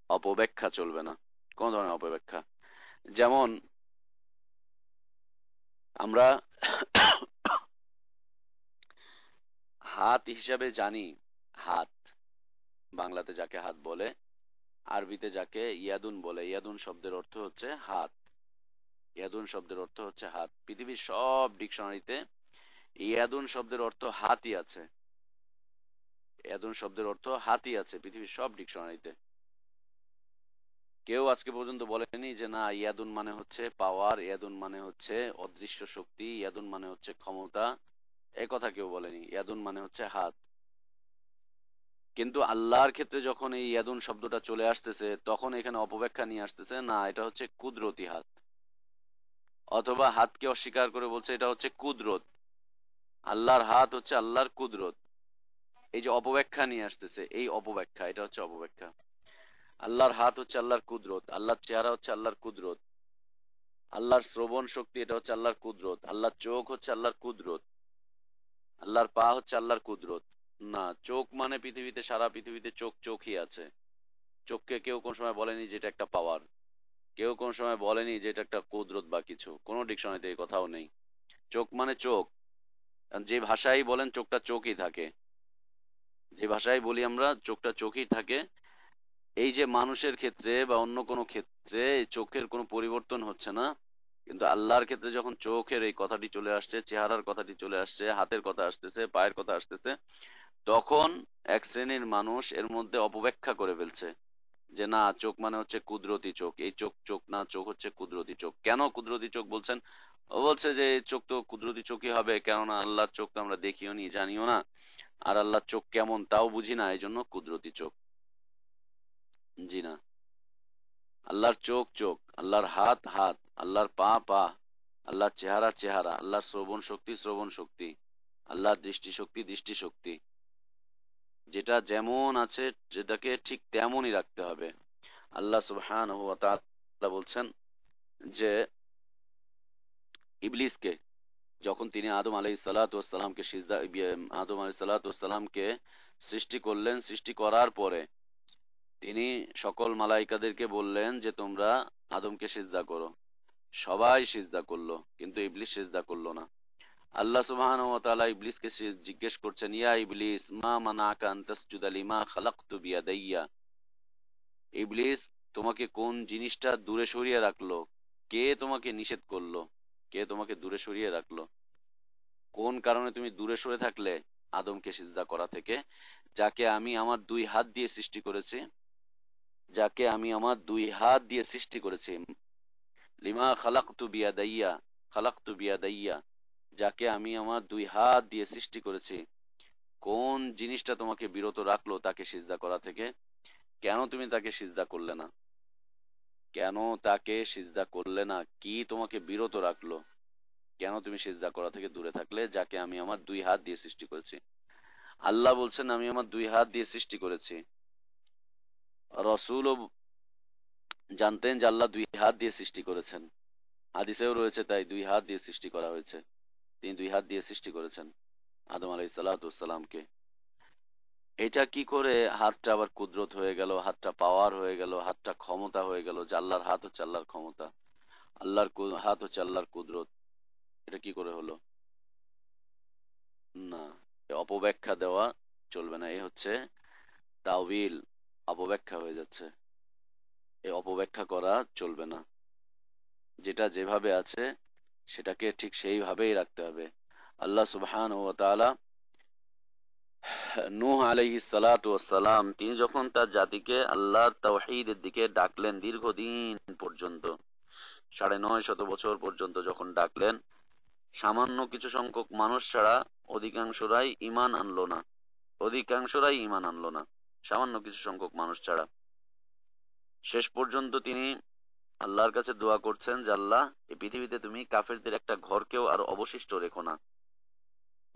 অপব্যাখ্যা চলবে না, কোন ধরনের অপব্যাখ্যা। যেমন আমরা হাত হিসাবে জানি, হাত, বাংলাতে যাকে হাত বলে, আরবিতে যাকে ইয়াদুন বলে, ইয়াদুন শব্দের অর্থ হচ্ছে হাত, ইয়াদুন শব্দের অর্থ হচ্ছে হাত। পৃথিবীর সব ডিকশনারিতে ইয়াদুন শব্দের অর্থ হাতই আছে, ইয়াদুন শব্দের অর্থ হাতই আছে পৃথিবীর সব ডিকশনারিতে। কেউ আজকে পর্যন্ত বলেনি যে না ইয়াদুন মানে হচ্ছে পাওয়ার, ইয়াদুন মানে হচ্ছে অদৃশ্য শক্তি, ইয়াদুন মানে হচ্ছে ক্ষমতা, এ কথা কেউ বলেনি। ইয়াদুন মানে হচ্ছে হাত। কিন্তু আল্লাহর ক্ষেত্রে যখন এই ইয়াদুন শব্দটা চলে আসতেছে তখন এখানে অপব্যাখ্যা নিয়ে আসতেছে, না এটা হচ্ছে কুদরতি হাত, অথবা হাতকে অস্বীকার করে বলছে এটা হচ্ছে কুদরত, আল্লাহর হাত হচ্ছে আল্লাহর কুদরত। এই যে অপব্যাখ্যা নিয়ে আসতেছে, এই অপব্যাখ্যা, এটা হচ্ছে অপব্যাখ্যা। আল্লাহর হাত হচ্ছে আল্লাহর কুদরত, আল্লাহর চেহারা হচ্ছে আল্লাহর কুদরত, আল্লাহর শ্রবণ শক্তি এটা হচ্ছে আল্লাহর কুদরত, আল্লাহর চোখ হচ্ছে আল্লাহর কুদরত, আল্লাহর পা হচ্ছে আল্লাহর কুদরত। না, চোখ মানে পৃথিবীতে, সারা পৃথিবীতে চোখ চোখই আছে। চোখকে কেউ কোন সময় বলেনি যে এটা একটা পাওয়ার, কেউ কোন সময় বলেনি যে এটা একটা কুদরত বা কিছু, কোন ডিকশনারিতে এই কথাও নেই। চোখ মানে চোখ, যে ভাষায় বলেন চোখটা চোখই থাকে, যে ভাষায় বলি আমরা চোখটা চোখই থাকে। এই যে মানুষের ক্ষেত্রে বা অন্য কোনো ক্ষেত্রে এই চোখের কোনো পরিবর্তন হচ্ছে না, কিন্তু আল্লাহর ক্ষেত্রে যখন চোখের এই কথাটি চলে আসছে, চেহারার কথাটি চলে আসছে, হাতের কথা আসতেছে, পায়ের কথা আসতেছে, তখন এক শ্রেণীর মানুষ এর মধ্যে অপব্যাখ্যা করে ফেলছে যে না চোখ মানে হচ্ছে কুদরতি চোখ, এই চোখ চোখ না, চোখ হচ্ছে কুদরতি চোখ। কেন কুদরতি চোখ বলছেন? ও বলছে যে এই চোখ তো কুদরতি চোখই হবে, কেননা আল্লাহর চোখ তো আমরা দেখিও নি, জানিও না, আর আল্লাহর চোখ কেমন তাও বুঝি না, এই জন্য কুদরতি চোখ। জি না, আল্লাহর চোখ চোখ, আল্লাহর হাত হাত, আল্লাহর পা পা, আল্লাহর চেহারা চেহারা, আল্লাহর শ্রবণ শক্তি শ্রবণ শক্তি, আল্লাহর দৃষ্টি শক্তি দৃষ্টি শক্তি, যেটা যেমন আছে যেটাকে ঠিক তেমনই রাখতে হবে। আল্লাহ সুবহানাহু ওয়া তাআলা বলছেন যে ইবলিসকে, যখন তিনি আদম আলাইহিসসালাতু ওয়াসসালামকে আদম আলাইহিসসালাতু ওয়াসসালামকে সৃষ্টি করলেন, সৃষ্টি করার পরে তিনি সকল মালাইকাদেরকে বললেন যে তোমরা আদমকে সিজদা করো। সবাই সিজদা করলো, কিন্তু ইবলিস সিজদা করলো না। আল্লাহ সুবহানাহু ওয়া তাআলা ইবলিসকে জিজ্ঞেস করছেন, ইয়া ইবলিস মা মানাকা আন তাসজুদা লিমা খালাকতু বিয়াদাইয়া। ইবলিস, তোমাকে কোন জিনিসটা দূরে সরিয়ে রাখলো? কে তোমাকে নিষেধ করলো? কে তোমাকে দূরে সরিয়ে রাখলো? কোন কারণে তুমি দূরে সরে থাকলে আদমকে সিজদা করা থেকে, যাকে আমি আমার দুই হাত দিয়ে সৃষ্টি করেছি, যাকে আমি আমার দুই হাত দিয়ে সৃষ্টি করেছি। লিমা খালাকতু বিয়াদাইয়া, যাকে আমি আমার দুই হাত দিয়ে সৃষ্টি করেছি। কোন জিনিসটা তোমাকে বিরত রাখলো তাকে সিজদা করা থেকে? কেন তুমি তাকে সিজদা করলে না? কেন তাকে সিজদা করলে না? কি তোমাকে বিরত রাখলো? কেন তুমি সিজদা করা থেকে দূরে থাকলে, যাকে আমি আমার দুই হাত দিয়ে সৃষ্টি করেছি? আল্লাহ বলছেন আমি আমার দুই হাত দিয়ে সৃষ্টি করেছি। রসূলও জানতেন যে আল্লাহ দুই হাত দিয়ে সৃষ্টি করেছেন। হাদিসেও রয়েছে তাই দুই হাত দিয়ে সৃষ্টি করা হয়েছে। তিনি দুই হাত দিয়ে সৃষ্টি করেছেন আদম আলাইহিসসালাতু ওয়াসসালামকে। এটা কি করে হাতটা আবার কুদরত হয়ে গেল, হাতটা পাওয়ার হয়ে গেল, হাতটা ক্ষমতা হয়ে গেল? যে আল্লাহর হাত হচ্ছে আল্লাহর ক্ষমতা, আল্লাহর হাত হচ্ছে আল্লাহর কুদরত, এটা কি করে হলো? না, অপব্যাখ্যা দেওয়া চলবে না। এ হচ্ছে তাওয়িল, অপব্যাখ্যা হয়ে যাচ্ছে। এই অপব্যাখ্যা করা চলবে না। যেটা যেভাবে আছে সেটাকে ঠিক সেইভাবেই রাখতে হবে। আল্লাহ সুবহানাহু ওয়া তাআলা নূহ আলাইহিস সালাতু ওয়াস সালাম, তিনি যখন তার জাতিকে আল্লাহর তাওহীদের দিকে ডাকলেন দীর্ঘদিন পর্যন্ত, ৯৫০ বছর পর্যন্ত যখন ডাকলেন, সামান্য কিছু সংখ্যক মানুষ ছাড়া অধিকাংশরাই ঈমান আনলো না। সামান্য কিছু সংখ্যক মানুষ ছাড়া। শেষ পর্যন্ত তিনি আল্লাহর কাছে দোয়া করছেন যে আল্লাহ, এই পৃথিবীতে তুমি কাফেরদের একটা ঘরকেও আর অবশিষ্ট রেখো না,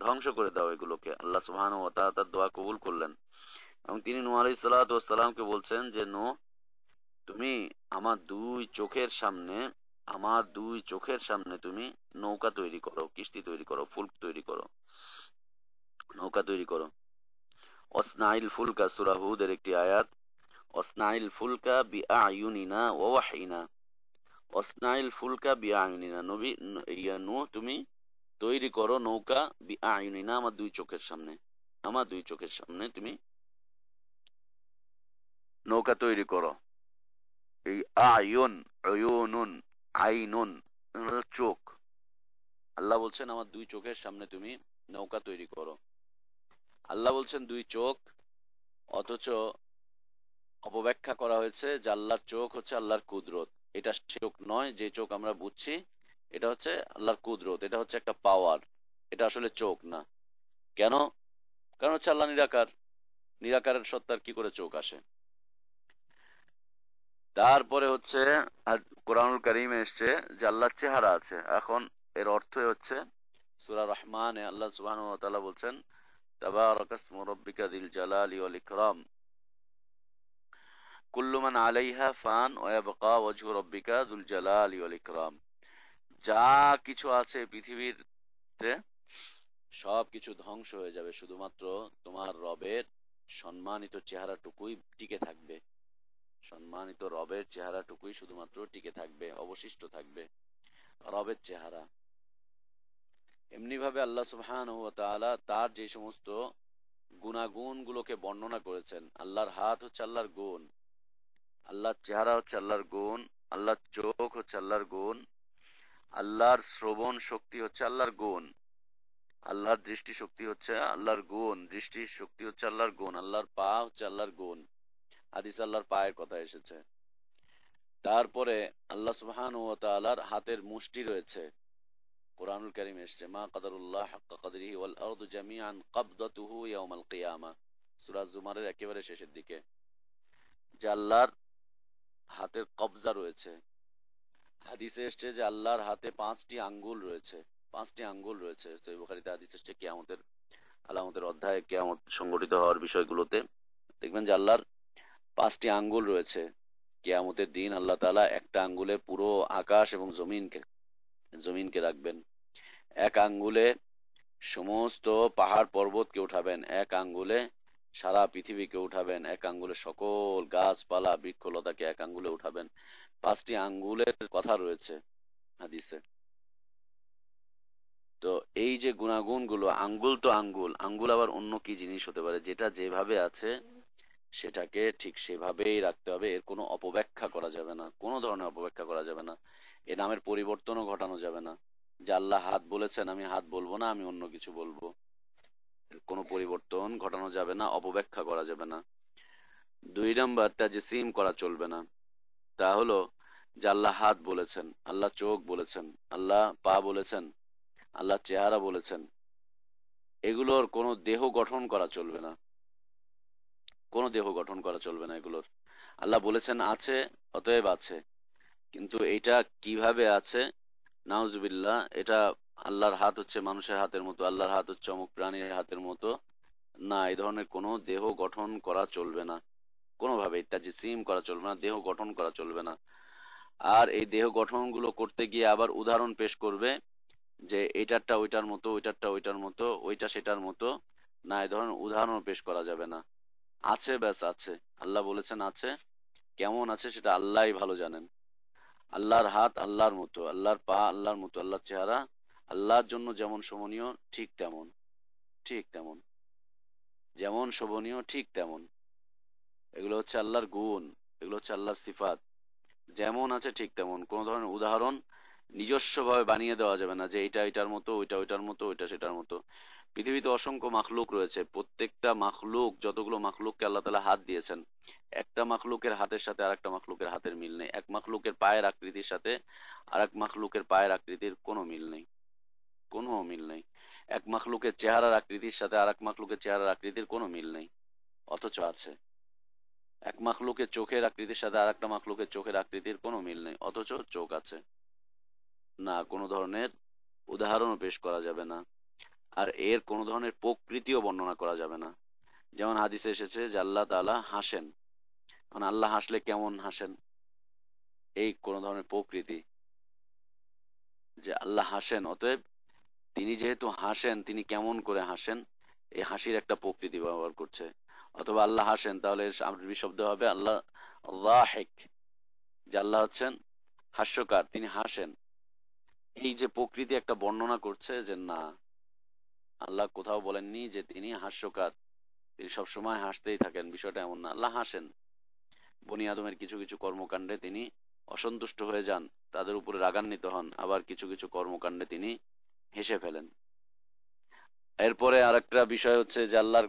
ধ্বংস করে দাও এগুলোকে। আল্লাহ সুবহানাহু ওয়া তাআলা তার দোয়া কবুল করলেন এবং তিনি নূহ আলাইহিস সালাতু ওয়াস সালামকে বলছেন যে নূহ, তুমি আমার দুই চোখের সামনে তুমি নৌকা তৈরি করো, কিস্তি তৈরি করো, ফুলক তৈরি করো, নৌকা তৈরি করো। অসনাইল ফুলকা, সূরা হুদের একটি আয়াত, অসনাইল ফুলকা বিআইউনিনা ওয়া ওয়াহইনা। অসনাইল ফুলকা বিআইউনিনা, নবী নূহ তুমি তৈরি করো নৌকা, বিআইউনিনা আমার দুই চোখের সামনে তুমি নৌকা তৈরি করো। এই আয়ুন, আয়ুনুন, আইনুন, চোখ। আল্লাহ বলছেন আমার দুই চোখের সামনে তুমি নৌকা তৈরি করো। আল্লাহ বলছেন দুই চোখ, অথচ অপব্যাখ্যা করা হয়েছে যে আল্লাহর চোখ হচ্ছে আল্লাহর কুদরত। এটা চোখ নয়, যে চোখ আমরা বুঝছি এটা হচ্ছে আল্লাহর কুদরত, এটা হচ্ছে একটা পাওয়ার, এটা আসলে চোখ না। কেন? কারণ হচ্ছে আল্লাহ নিরাকার, নিরাকারের সত্তার কি করে চোখ আসে? তারপরে হচ্ছে কোরআনুল কারীমে এসছে যে আল্লাহর চেহারা আছে। এখন এর অর্থ হচ্ছে সূরা রহমানে আল্লাহ সুবহানাহু ওয়া তাআলা বলছেন, তাবারাকাসমু রাব্বিকা যিল জালালি ওয়াল ইকরাম, কুল্লু মান আলাইহা ফান ওয়া ইয়াবকা ওয়াজহু রাব্বিকা যুল জালালি ওয়াল ইকরাম। যা কিছু আছে পৃথিবীতে সব কিছু ধ্বংস হয়ে যাবে, শুধুমাত্র তোমার রবের সম্মানিত চেহারাটুকুই টিকে থাকবে। সম্মানিত রবের চেহারাটুকুই শুধুমাত্র টিকে থাকবে, অবশিষ্ট থাকবে রবের চেহারা। এমনি ভাবে আল্লাহ সুবহানাহু ওয়া তাআলা তার যে সমস্ত গুণাগুণ গুলোকে বর্ণনা করেছেন, আল্লাহর হাত হচ্ছে আল্লাহর গুণ, আল্লাহর চেহারা হচ্ছে আল্লাহর গুণ, আল্লাহর চোখ হচ্ছে আল্লাহর গুণ, আল্লাহর শ্রবণ শক্তি হচ্ছে আল্লাহর গুণ, আল্লাহর দৃষ্টি শক্তি হচ্ছে আল্লাহর গুণ, দৃষ্টির শক্তি হচ্ছে আল্লাহর গুণ, আল্লাহর পা হচ্ছে আল্লাহর গুণ। হাদিসে আল্লাহর পায়ের কথা এসেছে। তারপরে আল্লাহ সুবহানাহু ওয়া তাআলার হাতের মুষ্টি রয়েছে, কুরআনুল কারীমে এসেছে, মা কাদারুল্লাহ হাক্কা কদরিহি ওয়াল আরদু জামিআন কবদাতুহু ইয়াউমাল কিয়ামা, সূরা জুমারের একেবারে শেষের দিকে, যে আল্লাহর হাতের কবজা রয়েছে। হাদিসে এসেছে যে আল্লাহর হাতে 5টি আঙ্গুল রয়েছে, 5টি আঙ্গুল রয়েছে। সহিহ বুখারীতে হাদিস এসেছে কিয়ামতের আলামতের অধ্যায়ে, কিয়ামত সংঘটিত হওয়ার বিষয়গুলোতে দেখবেন যে আল্লাহর 5টি আঙ্গুল রয়েছে। কিয়ামতের দিন আল্লাহ তাআলা একটা আঙ্গুলে পুরো আকাশ এবং জমিনকে রাখবেন। এক আঙ্গুলে সমস্ত পাহাড় পর্বতকে উঠাবেন, এক আঙ্গুলে সারা পৃথিবীকে উঠাবেন, এক আঙ্গুলে সকল গাছপালা বৃক্ষলতাকে এক আঙ্গুলে উঠাবেন। 5টি আঙ্গুলের কথা রয়েছে হাদিসে। তো এই যে গুণাগুণগুলো, আঙ্গুল তো আঙ্গুল, আঙ্গুল আবার অন্য কি জিনিস হতে পারে, যেটা যেভাবে আছে সেটাকে ঠিক সেভাবেই রাখতে হবে। এর কোনো অপব্যাখ্যা করা যাবে না, কোনো ধরনের অপব্যাখ্যা করা যাবে না। এ নামের পরিবর্তনও ঘটানো যাবে না যে আল্লাহ হাত বলেছেন আমি হাত বলবো না, আমি অন্য কিছু বলবো। এর কোনো পরিবর্তন ঘটানো যাবে না, অপব্যাখ্যা করা যাবে না। 2 নম্বর, তাজসিম করা চলবে না। তা হলো যে আল্লাহ হাত বলেছেন, আল্লাহ চোখ বলেছেন, আল্লাহ পা বলেছেন, আল্লাহ চেহারা বলেছেন, এগুলোর কোনো দেহ গঠন করা চলবে না, কোনো দেহ গঠন করা চলবে না এগুলোর। আল্লাহ বলেছেন আছে, অতএব আছে, কিন্তু এটা কিভাবে আছে, নাউজুবিল্লাহ, এটা আল্লাহর হাত হচ্ছে মানুষের হাতের মতো, আল্লাহর হাত হচ্ছে অমুক প্রাণীর হাতের মতো, না, এই ধরনের কোনো দেহ গঠন করা চলবে না, কোনোভাবে তাজসিম করা চলবে না, দেহ গঠন করা চলবে না। আর এই দেহ গঠনগুলো করতে গিয়ে আবার উদাহরণ পেশ করবে যে এটারটা ওইটার মতো, ওইটারটা ওইটার মতো, ওইটা সেটার মতো, না, এই ধরনের উদাহরণ পেশ করা যাবে না। আছে, ব্যাস আছে। আল্লাহ বলেছেন আছে, কেমন আছে সেটা আল্লাহই ভালো জানেন। আল্লাহর হাত আল্লাহর মতো, আল্লাহর পা আল্লাহর মতো, আল্লাহর চেহারা আল্লাহর জন্য যেমন শোভনীয় ঠিক তেমন, ঠিক তেমন, যেমন শোভনীয় ঠিক তেমন। এগুলো হচ্ছে আল্লাহর গুণ, এগুলো হচ্ছে আল্লাহর সিফাত। যেমন আছে ঠিক তেমন, কোন ধরনের উদাহরণ নিজস্ব ভাবে বানিয়ে দেওয়া যাবে না যে এটা এটার মতো, ওইটা ওইটার মতো, ওইটা সেটার মতো। পৃথিবীতে অসংখ্য মাখলুক রয়েছে, প্রত্যেকটা মাখলুক, যতগুলো মাখলুককে আল্লাহ তাআলা হাত দিয়েছেন, একটা মাখলুকের হাতের সাথে আরেকটা মাখলুকের হাতের মিল নেই। এক মাখলুকের পায়ের আকৃতির সাথে আরেক মাখলুকের পায়ের আকৃতির কোনো মিল নেই, কোনো মিল নেই। এক মাখলুকের চেহারার আকৃতির সাথে আরেক মাখলুকের চেহারার আকৃতির কোনো মিল নেই, অথচ আছে। এক মাখলুকের চোখের আকৃতির সাথে আরেকটা মাখলুকের চোখের আকৃতির কোনো মিল নেই, অথচ চোখ আছে। না, কোনো ধরনের উদাহরণও পেশ করা যাবে না। আর এর কোনো ধরনের প্রকৃতিও বর্ণনা করা যাবে না। যেমন হাদিসে এসেছে যে আল্লাহ তাআলা হাসেন, মানে আল্লাহ হাসলে কেমন হাসেন, এই কোন ধরনের প্রকৃতি যে আল্লাহ হাসেন, অতএব তিনি যেহেতু হাসেন, তিনি কেমন করে হাসেন, এই হাসির একটা প্রকৃতি ব্যবহার করছে। অথবা আল্লাহ হাসেন, তাহলে এর আরবি শব্দ হবে আল্লাহ যাহিক, যে আল্লাহ হচ্ছেন হাস্যকার, তিনি হাসেন। এই যে প্রকৃতি একটা বর্ণনা করছে যে না, আল্লাহ কোথাও বলেননি যে তিনি হাস্যকার, তিনি সবসময় হাসতেই থাকেন, বিষয়টা এমন না। আল্লাহ হাসেন, বনি আদমের কিছু কিছু কর্মকাণ্ডে তিনি অসন্তুষ্ট হয়ে যান, তাদের উপরে রাগান্বিত হন, আবার কিছু কিছু কর্মকাণ্ডে তিনি হেসে ফেলেন। এরপরে আরেকটা বিষয় হচ্ছে যে আল্লাহর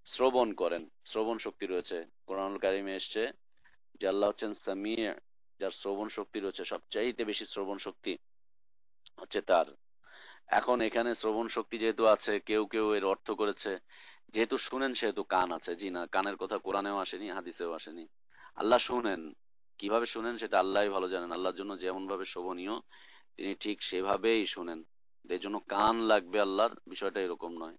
শ্রবণ করেন, শ্রবণ শক্তি রয়েছে। কোরআনুল কারিমে এসছে যে আল্লাহ হচ্ছেন সামি, যার শ্রবণ শক্তি রয়েছে, সবচাইতে বেশি শ্রবণ শক্তি হচ্ছে তার। এখন এখানে শ্রবণ শক্তি যেহেতু আছে, কেউ কেউ এর অর্থ করেছে যেহেতু শুনেন সেহেতু কান আছে। জি না, কানের কথা কোরআনেও আসেনি, হাদিসেও আসেনি। আল্লাহ শুনেন, কিভাবে শুনেন সেটা আল্লাহই ভালো জানেন। আল্লাহর জন্য যেমন ভাবে শোভনীয় তিনি ঠিক সেভাবেই শুনেন। এর জন্য কান লাগবে আল্লাহর, বিষয়টা এরকম নয়।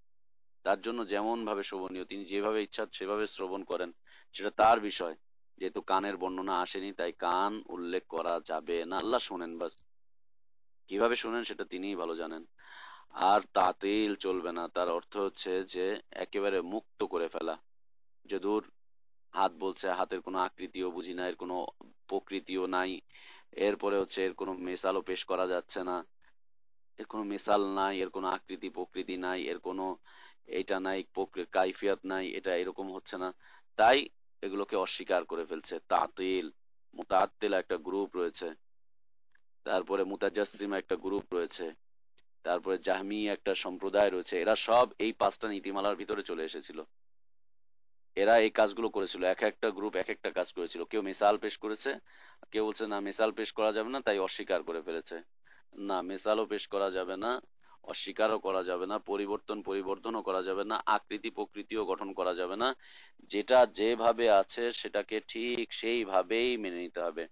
তার জন্য যেমন ভাবে শোভনীয়, তিনি যেভাবে ইচ্ছা সেভাবে শ্রবণ করেন, সেটা তার বিষয়। যেহেতু কানের বর্ণনা আসেনি, তাই কান উল্লেখ করা যাবে না। আল্লাহ শোনেন, বাস কিভাবে শোনেন সেটা তিনিই ভালো জানেন। আর তাতিল চলবে না, তার অর্থ হচ্ছে যে একেবারে মুক্ত করে ফেলা। যে দূর, হাত বলছে, হাতের কোনো আকৃতিও বুঝি না, এর কোনো প্রকৃতিও নাই, এরপরে হচ্ছে এর কোনো মেসালও পেশ করা যাচ্ছে না, এর কোনো মিসাল নাই, এর কোনো আকৃতি প্রকৃতি নাই, এর কোনো এইটা নাই, কাইফিয়াত নাই, এটা এরকম হচ্ছে না, তাই এগুলোকে অস্বীকার করে ফেলছে। তাতিল, মুতাআত্তিল একটা গ্রুপ রয়েছে, তারপরে মুতাজাসসিমা একটা গ্রুপ রয়েছে, তারপরে জাহমি একটা সম্প্রদায় রয়েছে। এরা সব এই 5টা নীতিমালার ভিতরে চলে এসেছিল। এরা এই কাজগুলো করেছিল, এক একটা গ্রুপ এক একটা কাজ করেছিল। কেউ মিসাল পেশ করেছে, কেউ বলছে না মিসাল পেশ করা যাবে না, তাই অস্বীকার করে ফেলেছে। না, মিসালও পেশ করা যাবে না, অস্বীকারও করা যাবে না, পরিবর্তনও করা যাবে না, আকৃতি প্রকৃতিও গঠন করা যাবে না। যেটা যেভাবে আছে সেটাকে ঠিক সেইভাবেই মেনে নিতে হবে,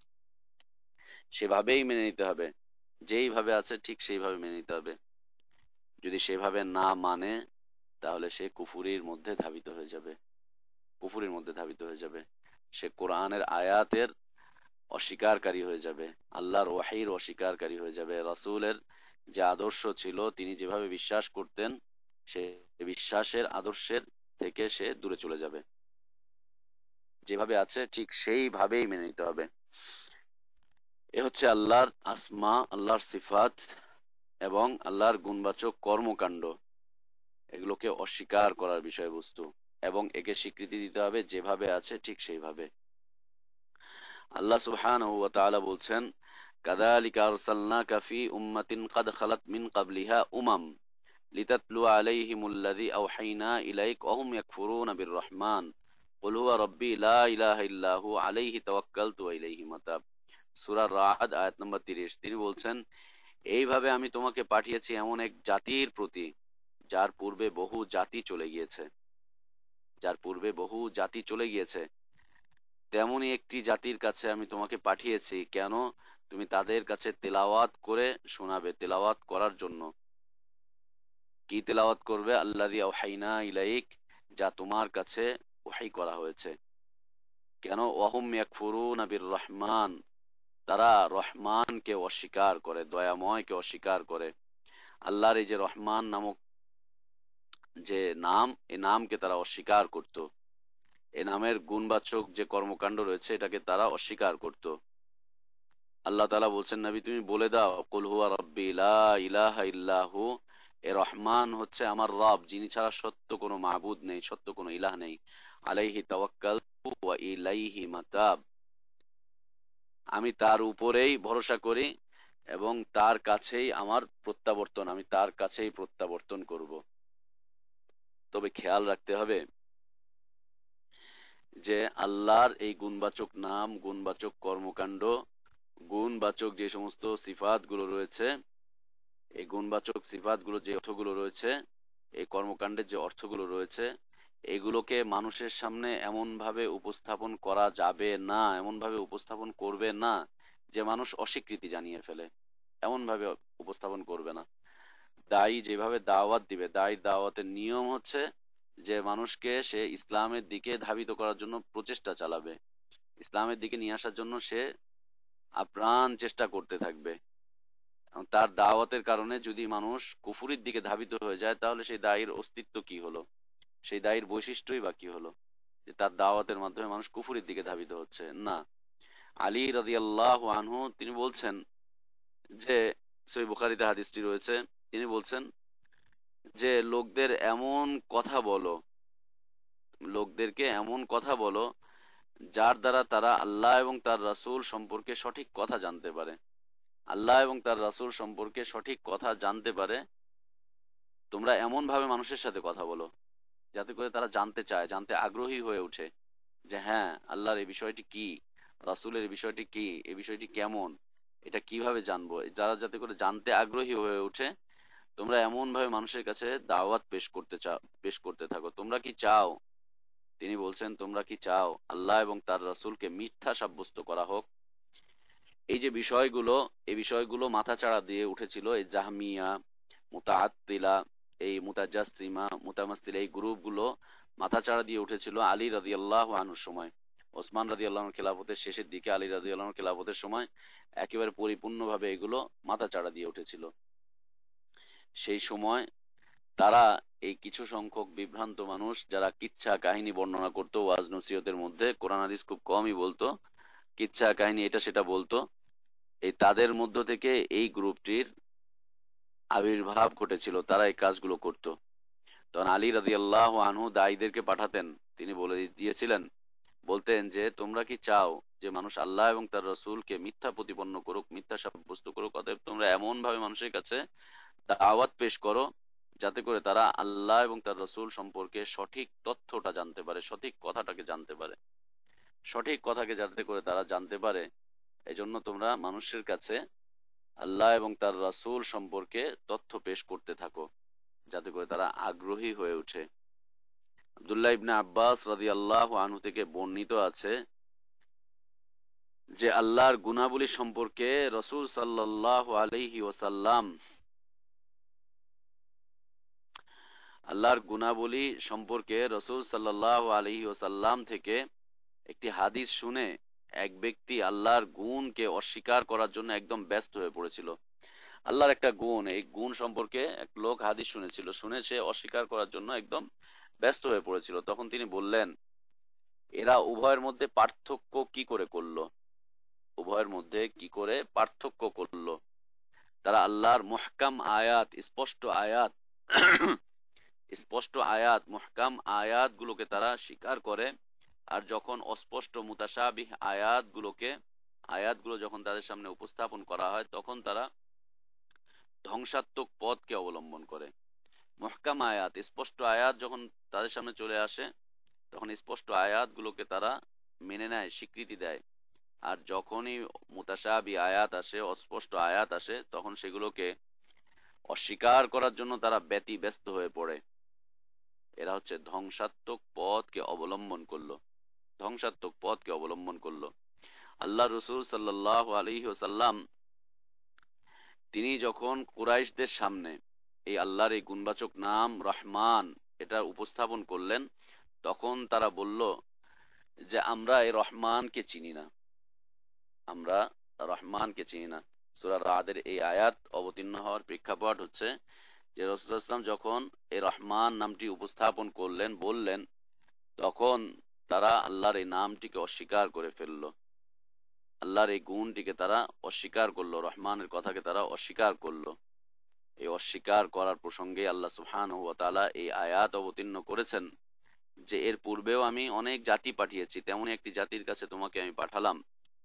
সেভাবেই মেনে নিতে হবে। যেইভাবে আছে ঠিক সেইভাবে মেনে নিতে হবে। যদি সেভাবে না মানে, তাহলে সে কুফুরির মধ্যে ধাবিত হয়ে যাবে, কুফুরির মধ্যে ধাবিত হয়ে যাবে। সে কোরআনের আয়াতের অস্বীকারী হয়ে যাবে, আল্লাহর ওয়াহির অস্বীকারী হয়ে যাবে, রাসূলের যে আদর্শ ছিল, তিনি যেভাবে বিশ্বাস করতেন, সে বিশ্বাসের আদর্শের থেকে সে দূরে চলে যাবে। যেভাবে আছে ঠিক সেইভাবেই মেনে নিতে হবে। এ হচ্ছে আল্লাহর আসমা, আল্লাহর সিফাত এবং আল্লাহর গুণবাচক কর্মকাণ্ড, এগুলোকে অস্বীকার করার বিষয়বস্তু, এবং একে স্বীকৃতি দিতে হবে যেভাবে আছে ঠিক সেইভাবে। আল্লাহ সুবহানাহু ওয়া তাআলা বলছেন, কাযালিকা আরসালনাকা ফী উম্মাতিন কাদ খালাত মিন ক্বাবলিহা উমাম লিতাতলু আলাইহিমুল্লাযী আওহাইনা ইলাইক ওয়া হুম ইয়াকফুরুনা বির-রাহমান কুল হুয়া রাব্বী লা ইলাহা ইল্লা হু আলাইহি তাওয়াক্কালতু ওয়া ইলাইহি মাতাব। সূরা রা'দ আয়াত নম্বর 30। তিনি বলছেন, এইভাবে আমি তোমাকে পাঠিয়েছি এমন এক জাতির প্রতি যার পূর্বে বহু জাতি চলে গিয়েছে, যার পূর্বে বহু জাতি চলে গিয়েছে, তেমনি একটি জাতির কাছে আমি তোমাকে পাঠিয়েছি, কেন তুমি তাদের কাছে তেলাওয়াত করে শোনাবে। তেলাওয়াত করার জন্য কি তেলাওয়াত করবে? আল্লাযী আওহাইনা ইলাইক, যা তোমার কাছে ওহী করা হয়েছে। কেন? ওয়াহুম ইয়াকফুরুনা বির-রাহমান, তারা রহমানকে অস্বীকার করে, দয়াময়কে অস্বীকার করে। আল্লাহর এই যে রহমান নামক যে নাম, এই নামকে তারা অস্বীকার করত। এই নামের গুণবাচক যে কর্মকাণ্ড রয়েছে এটাকে তারা অস্বীকার করত। আল্লাহ তাআলা বলছেন, নবী তুমি বলে দাও, কুল হুয়া রাব্বী লা ইলাহা ইল্লা হু, এ রহমান হচ্ছে আমার রব, যিনি ছাড়া সত্য কোনো মাবুদ নেই, সত্য কোনো ইলাহ নেই। আলাইহি তাওয়াক্কালতু ওয়া ইলাইহি মাতাব, আমি তার উপরেই ভরসা করি এবং তার কাছেই আমার প্রত্যাবর্তন, আমি তার কাছেই প্রত্যাবর্তন করব। তবে খেয়াল রাখতে হবে যে আল্লাহর এই গুণবাচক নাম, গুণবাচক কর্মকাণ্ড, গুণবাচক যে সমস্ত সিফাত গুলো রয়েছে, এই গুণবাচক সিফাত গুলো যে অর্থগুলো রয়েছে, এই কর্মকাণ্ডের যে অর্থগুলো রয়েছে, এগুলোকে মানুষের সামনে এমন ভাবে উপস্থাপন করা যাবে না, এমন ভাবে উপস্থাপন করবে না যে মানুষ অস্বীকৃতি জানিয়ে ফেলে, এমন ভাবে উপস্থাপন করবে না। দায়ী যেভাবে দাওয়াত দিবে, দায়ী দাওয়াতের নিয়ম হচ্ছে যে মানুষকে সে ইসলামের দিকে ধাবিত করার জন্য প্রচেষ্টা চালাবে, ইসলামের দিকে নিয়ে আসার জন্য সে আপ্রাণ চেষ্টা করতে থাকবে। তার দাওয়াতের কারণে যদি মানুষ কুফুরির দিকে ধাবিত হয়ে যায়, তাহলে সেই দায়ীর অস্তিত্ব কি হলো, সেই দায়ীর বৈশিষ্ট্যই বা কি হলো, যে তার দাওয়াতের মাধ্যমে মানুষ কুফুরির দিকে ধাবিত হচ্ছে না। আলী রাদিয়াল্লাহু আনহু তিনি বলছেন যে, সহিহ বুখারীতে হাদিসটি রয়েছে, তিনি বলছেন যে লোকদের এমন কথা বলো, লোকদেরকে এমন কথা বলো যার দ্বারা তারা আল্লাহ এবং তার রাসূল সম্পর্কে সঠিক কথা জানতে পারে, আল্লাহ এবং তার রাসূল সম্পর্কে সঠিক কথা জানতে পারে। তোমরা এমন ভাবে মানুষের সাথে কথা বলো যাতে করে তারা জানতে চায়, জানতে আগ্রহী হয়ে ওঠে যে হ্যাঁ, আল্লাহর এই বিষয়টি কি, রাসূলের এই বিষয়টি কি, এই বিষয়টি কেমন, এটা কিভাবে জানবো, যাতে করে জানতে আগ্রহী হয়ে ওঠে। তোমরা এমন ভাবে মানুষের কাছে দাওয়াত পেশ করতে থাকো। তোমরা কি চাও, তিনি বলছেন, তোমরা কি চাও আল্লাহ এবং তার রাসূলকে মিথ্যা সাব্যস্ত করা হোক? এই যে বিষয়গুলো, এই বিষয়গুলো মাথাচাড়া দিয়ে উঠেছিল এই জাহমিয়া, মুতাআত্তিলা, এই মুতাজাসসিমা, মুতামাসসিলা, এই গ্রুপগুলো মাথাচাড়া দিয়ে উঠেছিল আলী রাদিয়াল্লাহু আনহুর সময়। ওসমান রাদিয়াল্লাহু আনহুর খেলাফতের শেষের দিকে, আলী রাদিয়াল্লাহু আনহুর খেলাফতের সময় একেবারে পরিপূর্ণভাবে এগুলো মাথাচাড়া দিয়ে উঠেছিল। সেই সময় তারা এই কিছু সংখ্যক বিভ্রান্ত মানুষ যারা কিচ্ছা কাহিনী বর্ণনা করতো ওয়াজ নসিহতের মধ্যে, কোরআন হাদিস খুব কমই বলতো, কিচ্ছা কাহিনী এটা সেটা বলতো, এই তাদের মধ্য থেকে এই গ্রুপটির আবির্ভাব ঘটেছিল, তারা এই কাজগুলো করত। তখন আলী রাদিয়াল্লাহু আনহু দায়ীদেরকে পাঠাতেন, তিনি বলে দিয়েছিলেন, বলতেন যে তোমরা কি চাও যে মানুষ আল্লাহ এবং তার রাসূলকে মিথ্যা প্রতিপন্ন করুক, মিথ্যা সাব্যস্ত করুক? অতএব তোমরা এমন ভাবে মানুষের কাছে দাওয়াত পেশ করো যাতে করে তারা আল্লাহ এবং তার রাসূল সম্পর্কে সঠিক তথ্যটা জানতে পারে, সঠিক কথাটাকে জানতে পারে, সঠিক কথাকে যাতে করে তারা জানতে পারে। এজন্য তোমরা মানুষের কাছে আল্লাহ এবং তার রাসূল সম্পর্কে তথ্য পেশ করতে থাকো যাতে করে তারা আগ্রহী হয়ে ওঠে। আব্দুল্লাহ ইবনে আব্বাস রাদিয়াল্লাহু আনহু থেকে বর্ণিত আছে যে আল্লাহর গুণাবলী সম্পর্কে রাসূল সাল্লাল্লাহু আলাইহি ওয়াসাল্লাম, আল্লাহর গুণাবলী সম্পর্কে রাসূল সাল্লাল্লাহু আলাইহি ওয়াসাল্লাম থেকে একটি হাদিস শুনে এক ব্যক্তি আল্লাহর গুণকে অস্বীকার করার জন্য একদম ব্যস্ত হয়ে পড়েছিল। আল্লাহর একটা গুণ, এই গুণ সম্পর্কে এক লোক হাদিস শুনেছিল, শুনে সে অস্বীকার করার জন্য একদম ব্যস্ত হয়ে পড়েছিল। তখন তিনি বললেন, এরা উভয়ের মধ্যে পার্থক্য কি করে করলো? উভয়ের মধ্যে কি করে পার্থক্য করলো? তারা আল্লাহর মুহকাম আয়াত, স্পষ্ট আয়াত স্পষ্ট আয়াত, মুহকাম আয়াত গুলোকে তারা স্বীকার করে, আর যখন অস্পষ্ট মুতাশাবিহ আয়াতগুলো যখন তাদের সামনে উপস্থাপন করা হয়, তখন তারা ধ্বংসাত্মক পথকে অবলম্বন করে। মুহকাম আয়াত, স্পষ্ট আয়াত যখন তাদের সামনে চলে আসে, তখন স্পষ্ট আয়াতগুলোকে তারা মেনে নেয়, স্বীকৃতি দেয়। আর যখনই মুতাশাবি আয়াত আসে, অস্পষ্ট আয়াত আসে, তখন সেগুলোকে অস্বীকার করার জন্য তারা ব্যতিব্যস্ত হয়ে পড়ে। এরা হচ্ছে ধ্বংসাত্মক পথকে অবলম্বন করলো, ধ্বংসাত্মক পথকে অবলম্বন করলো। আল্লাহ রসুল সাল্লাল্লাহু আলাইহি ওয়াসাল্লাম তিনি যখন কুরাইশদের সামনে এই আল্লাহর এই গুণবাচক নাম রহমান এটা উপস্থাপন করলেন, তখন তারা বলল যে আমরা এই রহমানকে চিনি না, আমরা রহমানকে চিনি না। সূরা রাদের এই আয়াত অবতীর্ণ হওয়ার প্রেক্ষাপট হচ্ছে যে রাসূলুল্লাহ সাল্লাল্লাহু আলাইহি ওয়াসাল্লাম যখন এই রহমান নামটি উপস্থাপন করলেন, বললেন, তখন তারা আল্লাহর এই নামটিকে অস্বীকার করে ফেলল, আল্লাহর এই গুণটিকে তারা অস্বীকার করলো, রহমানের কথাকে তারা অস্বীকার করলো। এই অস্বীকার করার প্রসঙ্গে আল্লাহ সুবহানাহু ওয়া তাআলা এই আয়াত অবতীর্ণ করেছেন যে এর পূর্বেও আমি অনেক জাতি পাঠিয়েছি, তেমন একটি জাতির কাছে তোমাকে আমি পাঠালাম,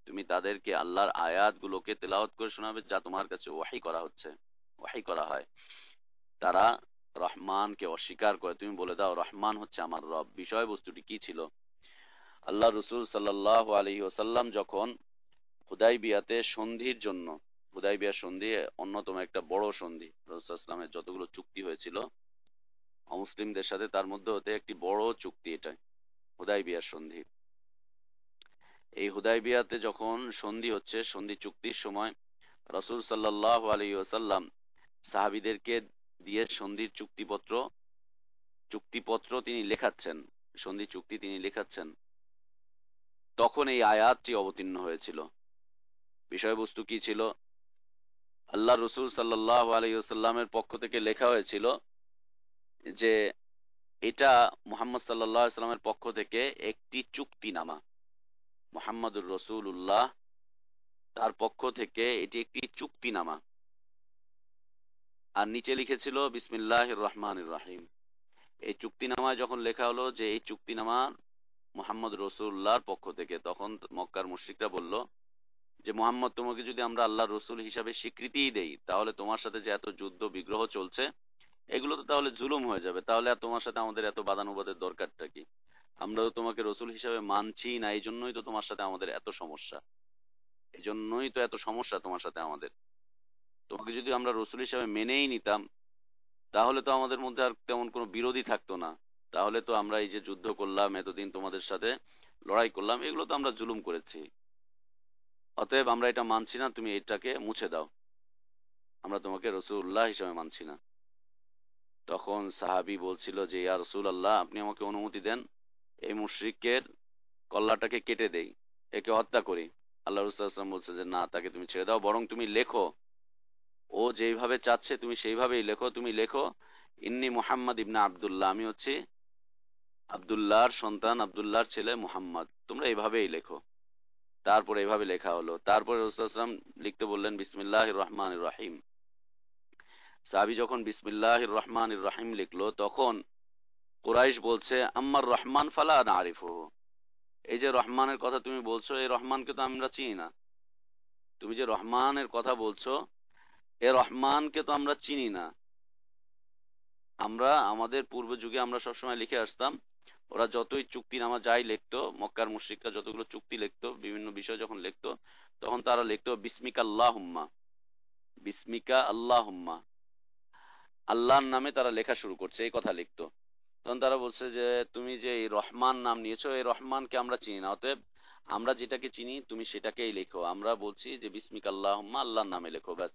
তুমি তাদেরকে আল্লাহর আয়াতগুলোকে তেলাওয়াত করে শোনাবে যা তোমার কাছে ওয়াহি করা হচ্ছে, ওয়াহি করা হয়। তারা রহমানকে অস্বীকার করে। তুমি বলে দাও রহমান হচ্ছে আমার রব। বিষয়বস্তুটি কি ছিল? আল্লাহ রাসূল সাল্লাল্লাহু আলাইহি ওয়াসাল্লাম যখন হুদাইবিয়াতে সন্ধির জন্য, হুদাইবিয়া সন্ধি অন্যতম একটা বড় সন্ধি, রাসূলুল্লাহ সাল্লাল্লাহু আলাইহি ওয়াসাল্লামের যতগুলো চুক্তি হয়েছিল অমুসলিমদের সাথে, তার মধ্যে হতে একটি বড় চুক্তি এটা হুদাইবিয়ার সন্ধি। এই হুদাইবিয়াতে যখন সন্ধি হচ্ছে, সন্ধি চুক্তির সময় রাসূল সাল্লাল্লাহু আলাইহি ওয়াসাল্লাম সাহাবীদেরকে দিয়ে সন্ধির চুক্তিপত্র তিনি লেখাচ্ছেন, সন্ধি চুক্তি তিনি লেখাচ্ছেন, তখন এই আয়াতটি অবতীর্ণ হয়েছিল। বিষয়বস্তু কি ছিল? আল্লাহ রসুল সাল্লাল্লাহু আলাইহি ওয়াসাল্লামের পক্ষ থেকে লেখা হয়েছিল যে এটা মুহাম্মদ সাল্লাল্লাহু আলাইহি ওয়াসাল্লামের পক্ষ থেকে একটি চুক্তিনামা, মুহাম্মদুর রাসূলুল্লাহ তার পক্ষ থেকে এটি একটি চুক্তিনামা। আর নিচে লিখেছিল বিসমিল্লাহির রহমানির রহিম। এই চুক্তিনামায় যখন লেখা হলো যে এই চুক্তিনামা মুহাম্মদ রাসূলুল্লাহর পক্ষ থেকে, তখন মক্কার মুশরিকরা বলল যে মুহাম্মদ, তোমাকে যদি আমরা আল্লাহর রসুল হিসাবে স্বীকৃতিই দেই, তাহলে তোমার সাথে যে এত যুদ্ধ বিগ্রহ চলছে এগুলো তো তাহলে জুলুম হয়ে যাবে, তাহলে আর তোমার সাথে আমাদের এত বাদানুবাদের দরকারটা কি? আমরা তো তোমাকে রসুল হিসাবে মানছি না, এই জন্যই তো তোমার সাথে আমাদের এত সমস্যা, এই জন্যই তো এত সমস্যা তোমার সাথে আমাদের। তোমাকে যদি আমরা রসুল হিসাবে মেনেই নিতাম, তাহলে তো আমাদের মধ্যে আর তেমন কোনো বিরোধী থাকতো না, তাহলে তো আমরা এই যে যুদ্ধ করলাম, এতদিন তোমাদের সাথে লড়াই করলাম, এগুলো তো আমরা জুলুম করেছি। অতএব আমরা এটা মানছি না, তুমি এটাকে মুছে দাও, আমরা তোমাকে রাসূলুল্লাহ হিসেবে মানছি না। তখন সাহাবী বলছিল যে ইয়া রাসূলুল্লাহ, আপনি আমাকে অনুমতি দেন এই মুশরিকের কল্লাটাকে কেটে দেই, একে হত্যা করি। আল্লাহ রাসূল সাল্লাল্লাহু আলাইহি ওয়াসাল্লাম বলছে যে না, তাকে তুমি ছেড়ে দাও, বরং তুমি লেখো, ও যেইভাবে চাচ্ছে তুমি সেইভাবেই লেখো। তুমি লেখো ইন্নী মুহাম্মদ ইবনে আব্দুল্লাহ, আমি হচ্ছি আব্দুল্লাহর সন্তান, আব্দুল্লাহর ছেলে মুহাম্মদ, তোমরা এইভাবেই লেখো। তারপরে এইভাবে লেখা হলো। তারপরে রাসূল সাল্লাল্লাহু আলাইহি ওয়াসাল্লাম লিখতে বললেন বিসমিল্লাহির রহমানির রহিম। সাহাবী যখন বিসমিল্লাহির রহমানির রহিম লিখলো, তখন কুরাইশ বলছে আম্মার রহমান ফালা নারিফুহু, এই যে রহমানের কথা তুমি বলছো, এই রহমানকে তো আমরা চিনি না। তুমি যে রহমানের কথা বলছো, এই রহমানকে তো আমরা চিনি না। আমরা আমাদের পূর্ব যুগে আমরা সবসময় লিখে আসতাম, ওরা যতই চুক্তিনামা যাই লিখতো, মক্কার মুশরিকরা যতগুলো চুক্তি লিখতো, বিভিন্ন বিষয় যখন লিখতো, তখন তারা লিখতো বিসমিকা আল্লাহুম্মা, বিসমিকা আল্লাহুম্মা, আল্লাহর নামে তারা লেখা শুরু করছে, এই কথা লিখতো। তখন তারা বলছে যে তুমি যে এই রহমান নাম নিয়েছো, এই রহমানকে আমরা চিনি না, অতএব আমরা যেটাকে চিনি তুমি সেটাকেই লেখো। আমরা বলছি যে বিসমিকা আল্লাহুম্মা, আল্লাহর নামে লেখো, ব্যাস।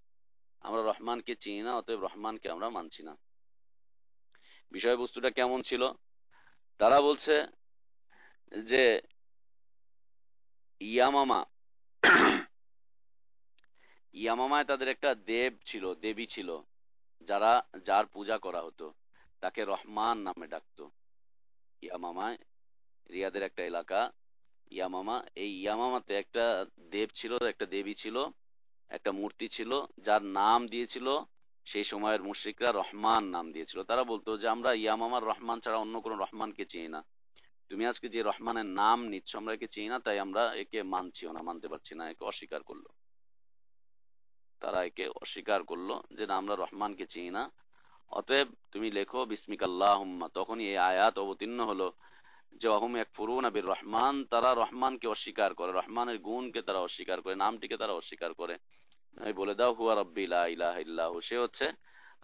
আমরা রহমানকে চিনি না, অতএব রহমানকে আমরা মানছি না। বিষয়বস্তুটা কেমন ছিল? তারা বলছে যে ইয়ামামা ইয়ামামায় তাদের একটা দেবী ছিল, যার পূজা করা হতো, তাকে রহমান নামে ডাকতো। ইয়ামামায়, রিয়াদের একটা এলাকা ইয়ামামা, এই ইয়ামামাতে একটা একটা দেবী ছিল, একটা মূর্তি ছিল, যার নাম দিয়েছিল সেই সময়ের মুশরিকরা, রহমান নাম দিয়েছিল। তারা বলতো যে আমরা ইয়ামামার রহমান ছাড়া অন্য কোনো রহমানকে চিনি না, তুমি আজকে যে রহমানের নাম নিচ্ছ আমরা একে চিনি না, তাই আমরা একে মানছিও না, মানতে পারছি না, একে অস্বীকার করলো। তারা একে অস্বীকার করলো যে না, আমরা রহমানকে চিনি না, অতএব তুমি লেখো বিসমিকাল্লাহুম্মা। তখনই এই আয়াত অবতীর্ণ হলো যে অহুম ইয়াকফুরুনা বির রহমান, তারা রহমানকে অস্বীকার করে, রহমানের গুণকে তারা অস্বীকার করে, নামটিকে তারা অস্বীকার করে। আমি বলে দাও হুয়া রাব্বি লা ইলাহা ইল্লাহু, সে হচ্ছে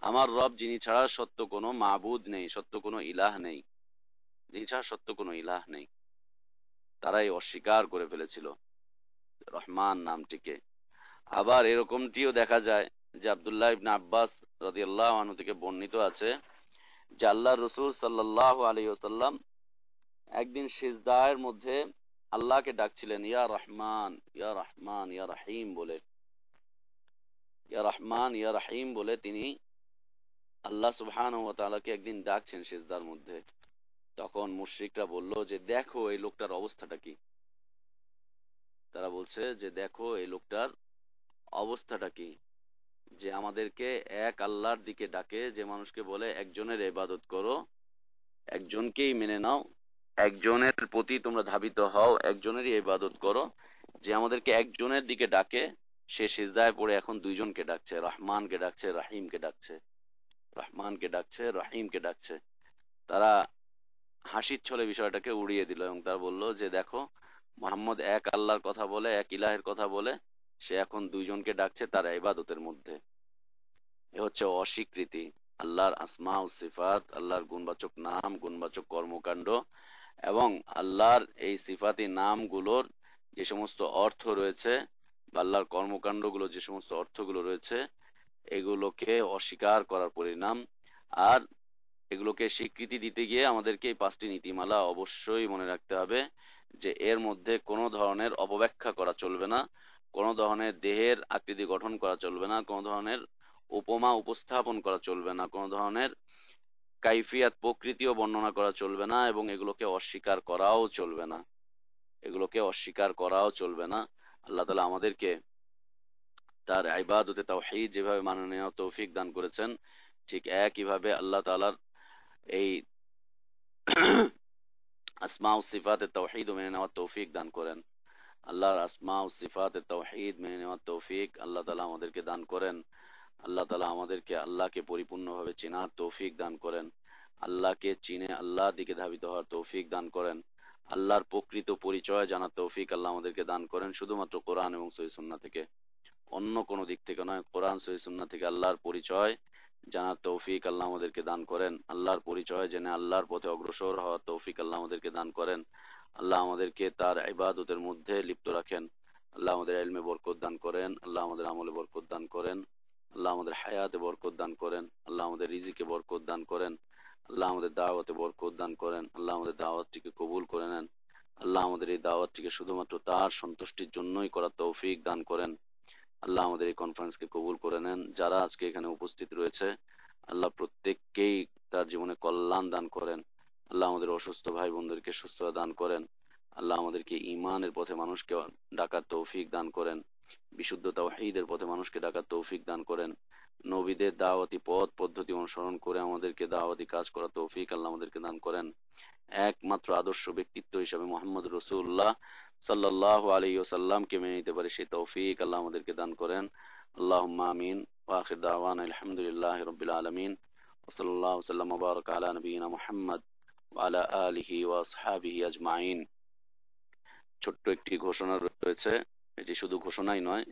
আমার রব, যিনি ছাড়া সত্য কোনো মাবুদ নেই, সত্য কোনো ইলাহ নেই, যিনি ছাড়া সত্য কোনো ইলাহ নেই। তারাই অস্বীকার করে ফেলেছিল রহমান নামটিকে। আবার এরকমটিও দেখা যায় যে আব্দুল্লাহ ইবনে আব্বাস রাদিয়াল্লাহু আনহু থেকে বর্ণিত আছে যে আল্লাহর রাসূল সাল্লাল্লাহু আলাইহি ওয়াসাল্লাম একদিন সিজদার মধ্যে আল্লাহকে ডাকছিলেন, ইয়া রহমান ইয়া রহমান ইয়া রহিম বলে, ইয়া রহমান ইয়া রহিম বলে তিনি আল্লাহ সুবহানাহু ওয়া তাআলাকে একদিন ডাকছেন সিজদার মধ্যে। তখন মুশরিকরা বলল যে দেখো এই লোকটার অবস্থাটা কি। তারা বলছে যে দেখো এই লোকটার অবস্থাটা কি, যে আমাদেরকে এক আল্লাহর দিকে ডাকে, যে মানুষকে বলে একজনের ইবাদত করো, একজনকেই মেনে নাও, একজনের প্রতি তোমরা ধাবিত হও, একজনেরই ইবাদত করো, যে আমাদেরকে একজনের দিকে ডাকে, সে সিজদায় পড়ে এখন দুইজনকে ডাকছে, রহমানকে ডাকছে, রহিমকে ডাকছে, রহমানকে ডাকছে, রহিমকে ডাকছে। তারা হাসির ছলে বিষয়টাকে উড়িয়ে দিল এবং তারা বলল যে দেখো, মুহাম্মদ এক আল্লাহর কথা বলে, এক ইলাহের কথা বলে, সে এখন দুইজনকে ডাকছে তার ইবাদতের মধ্যে। এ হচ্ছে অস্বীকৃতি আল্লাহর আসমা ও সিফাত, আল্লাহর গুণবাচক নাম, গুণবাচক কর্মকাণ্ড এবং আল্লাহর এই সিফাতি নামগুলোর যে সমস্ত অর্থ রয়েছে বা আল্লাহর কর্মকাণ্ডগুলো যে সমস্ত অর্থগুলো রয়েছে, এগুলোকে অস্বীকার করার পরিণাম। আর এগুলোকে স্বীকৃতি দিতে গিয়ে আমাদেরকে এই 5টি নীতিমালা অবশ্যই মনে রাখতে হবে যে এর মধ্যে কোনো ধরনের অপব্যাখ্যা করা চলবে না, কোনো ধরনের দেহের আকৃতি গঠন করা চলবে না, কোনো ধরনের উপমা উপস্থাপন করা চলবে না, কোনো ধরনের কাইফিয়াত প্রকৃতিও বর্ণনা করা চলবে না, এবং এগুলোকে অস্বীকার করাও চলবে না, এগুলোকে অস্বীকার করাও চলবে না। আল্লাহ তাআলা আমাদেরকে তার ইবাদতে তাওহীদ যেভাবে মানে নেওয়ার তৌফিক দান করেছেন, ঠিক একইভাবে আল্লাহ তাআলার এই আসমা ও সিফাতের তাওহীদ মেনে নেওয়ার তৌফিক দান করেন। আল্লাহর আসমা ও সিফাতের তাওহীদ মেনে নেওয়ার তৌফিক আল্লাহ তাআলা আমাদেরকে দান করেন। আল্লাহ তাআলা আমাদেরকে আল্লাহকে পরিপূর্ণভাবে চেনার তৌফিক দান করেন, আল্লাহকে চিনে আল্লাহর দিকে ধাবিত হওয়ার তৌফিক দান করেন, আল্লাহর প্রকৃত পরিচয় জানার তৌফিক আল্লাহ আমাদেরকে দান করেন, শুধুমাত্র কোরআন এবং সহিহ সুন্নাহ থেকে, অন্য কোনো দিক থেকে নয়, কোরআন সহিহ সুন্নাহ থেকে আল্লাহর পরিচয় জানার তৌফিক আল্লাহ আমাদেরকে দান করেন। আল্লাহর পরিচয় জেনে আল্লাহর পথে অগ্রসর হওয়ার তৌফিক আল্লাহ আমাদেরকে দান করেন। আল্লাহ আমাদেরকে তার ইবাদতের মধ্যে লিপ্ত রাখেন। আল্লাহ আমাদের ইলমে বরকত দান করেন, আল্লাহ আমাদের আমলে বরকত দান করেন, আল্লাহ আমাদের হায়াতে বরকত দান করেন, আল্লাহ আমাদের রিজিকে বরকত দান করেন, আল্লাহ আমাদের দাওয়াতে বরকত দান করেন, আল্লাহ আমাদের দাওয়াতটিকে কবুল করে নেন, আল্লাহ আমাদের এই দাওয়াতটিকে শুধুমাত্র তার সন্তুষ্টির জন্যই করার তৌফিক দান করেন। আল্লাহ আমাদের এই কনফারেন্সকে কবুল করে নেন। যারা আজকে এখানে উপস্থিত রয়েছে, আল্লাহ প্রত্যেককেই তার জীবনে কল্যাণ দান করেন। আল্লাহ আমাদের অসুস্থ ভাই বোনদেরকে সুস্থতা দান করেন। আল্লাহ আমাদেরকে ঈমানের পথে মানুষকে ডাকার তৌফিক দান করেন, বিশুদ্ধ তাওহীদের পথে মানুষকে ডাকার তৌফিক দান করেন, নবীদের দাওয়াতি পথ পদ্ধতি অনুসরণ করে আমাদেরকে দাওয়াতি কাজ করার তৌফিক আল্লাহ আমাদেরকে দান করেন। একমাত্র আদর্শ ব্যক্তিত্ব হিসেবে মুহাম্মদ রাসূলুল্লাহ সাল্লাল্লাহু আলাইহি ওয়াসাল্লামকে মেনে নিতে পারে সেই তৌফিক আল্লাহ আমাদেরকে দান করেন। আল্লাহুম্মা আমিন। ওয়া আখির দাওয়ানা আলহামদুলিল্লাহি রাব্বিল আলামিন। ওয়া সাল্লাল্লাহু ওয়াসাল্লাম ওয়া বারাকা আলা নবিয়িনা মুহাম্মদ ওয়া আলা আলিহি ওয়া আসহাবিহি আজমাইন। ছোট্ট একটি ঘোষণা রয়েছে, এটি শুধু ঘোষণাই নয়,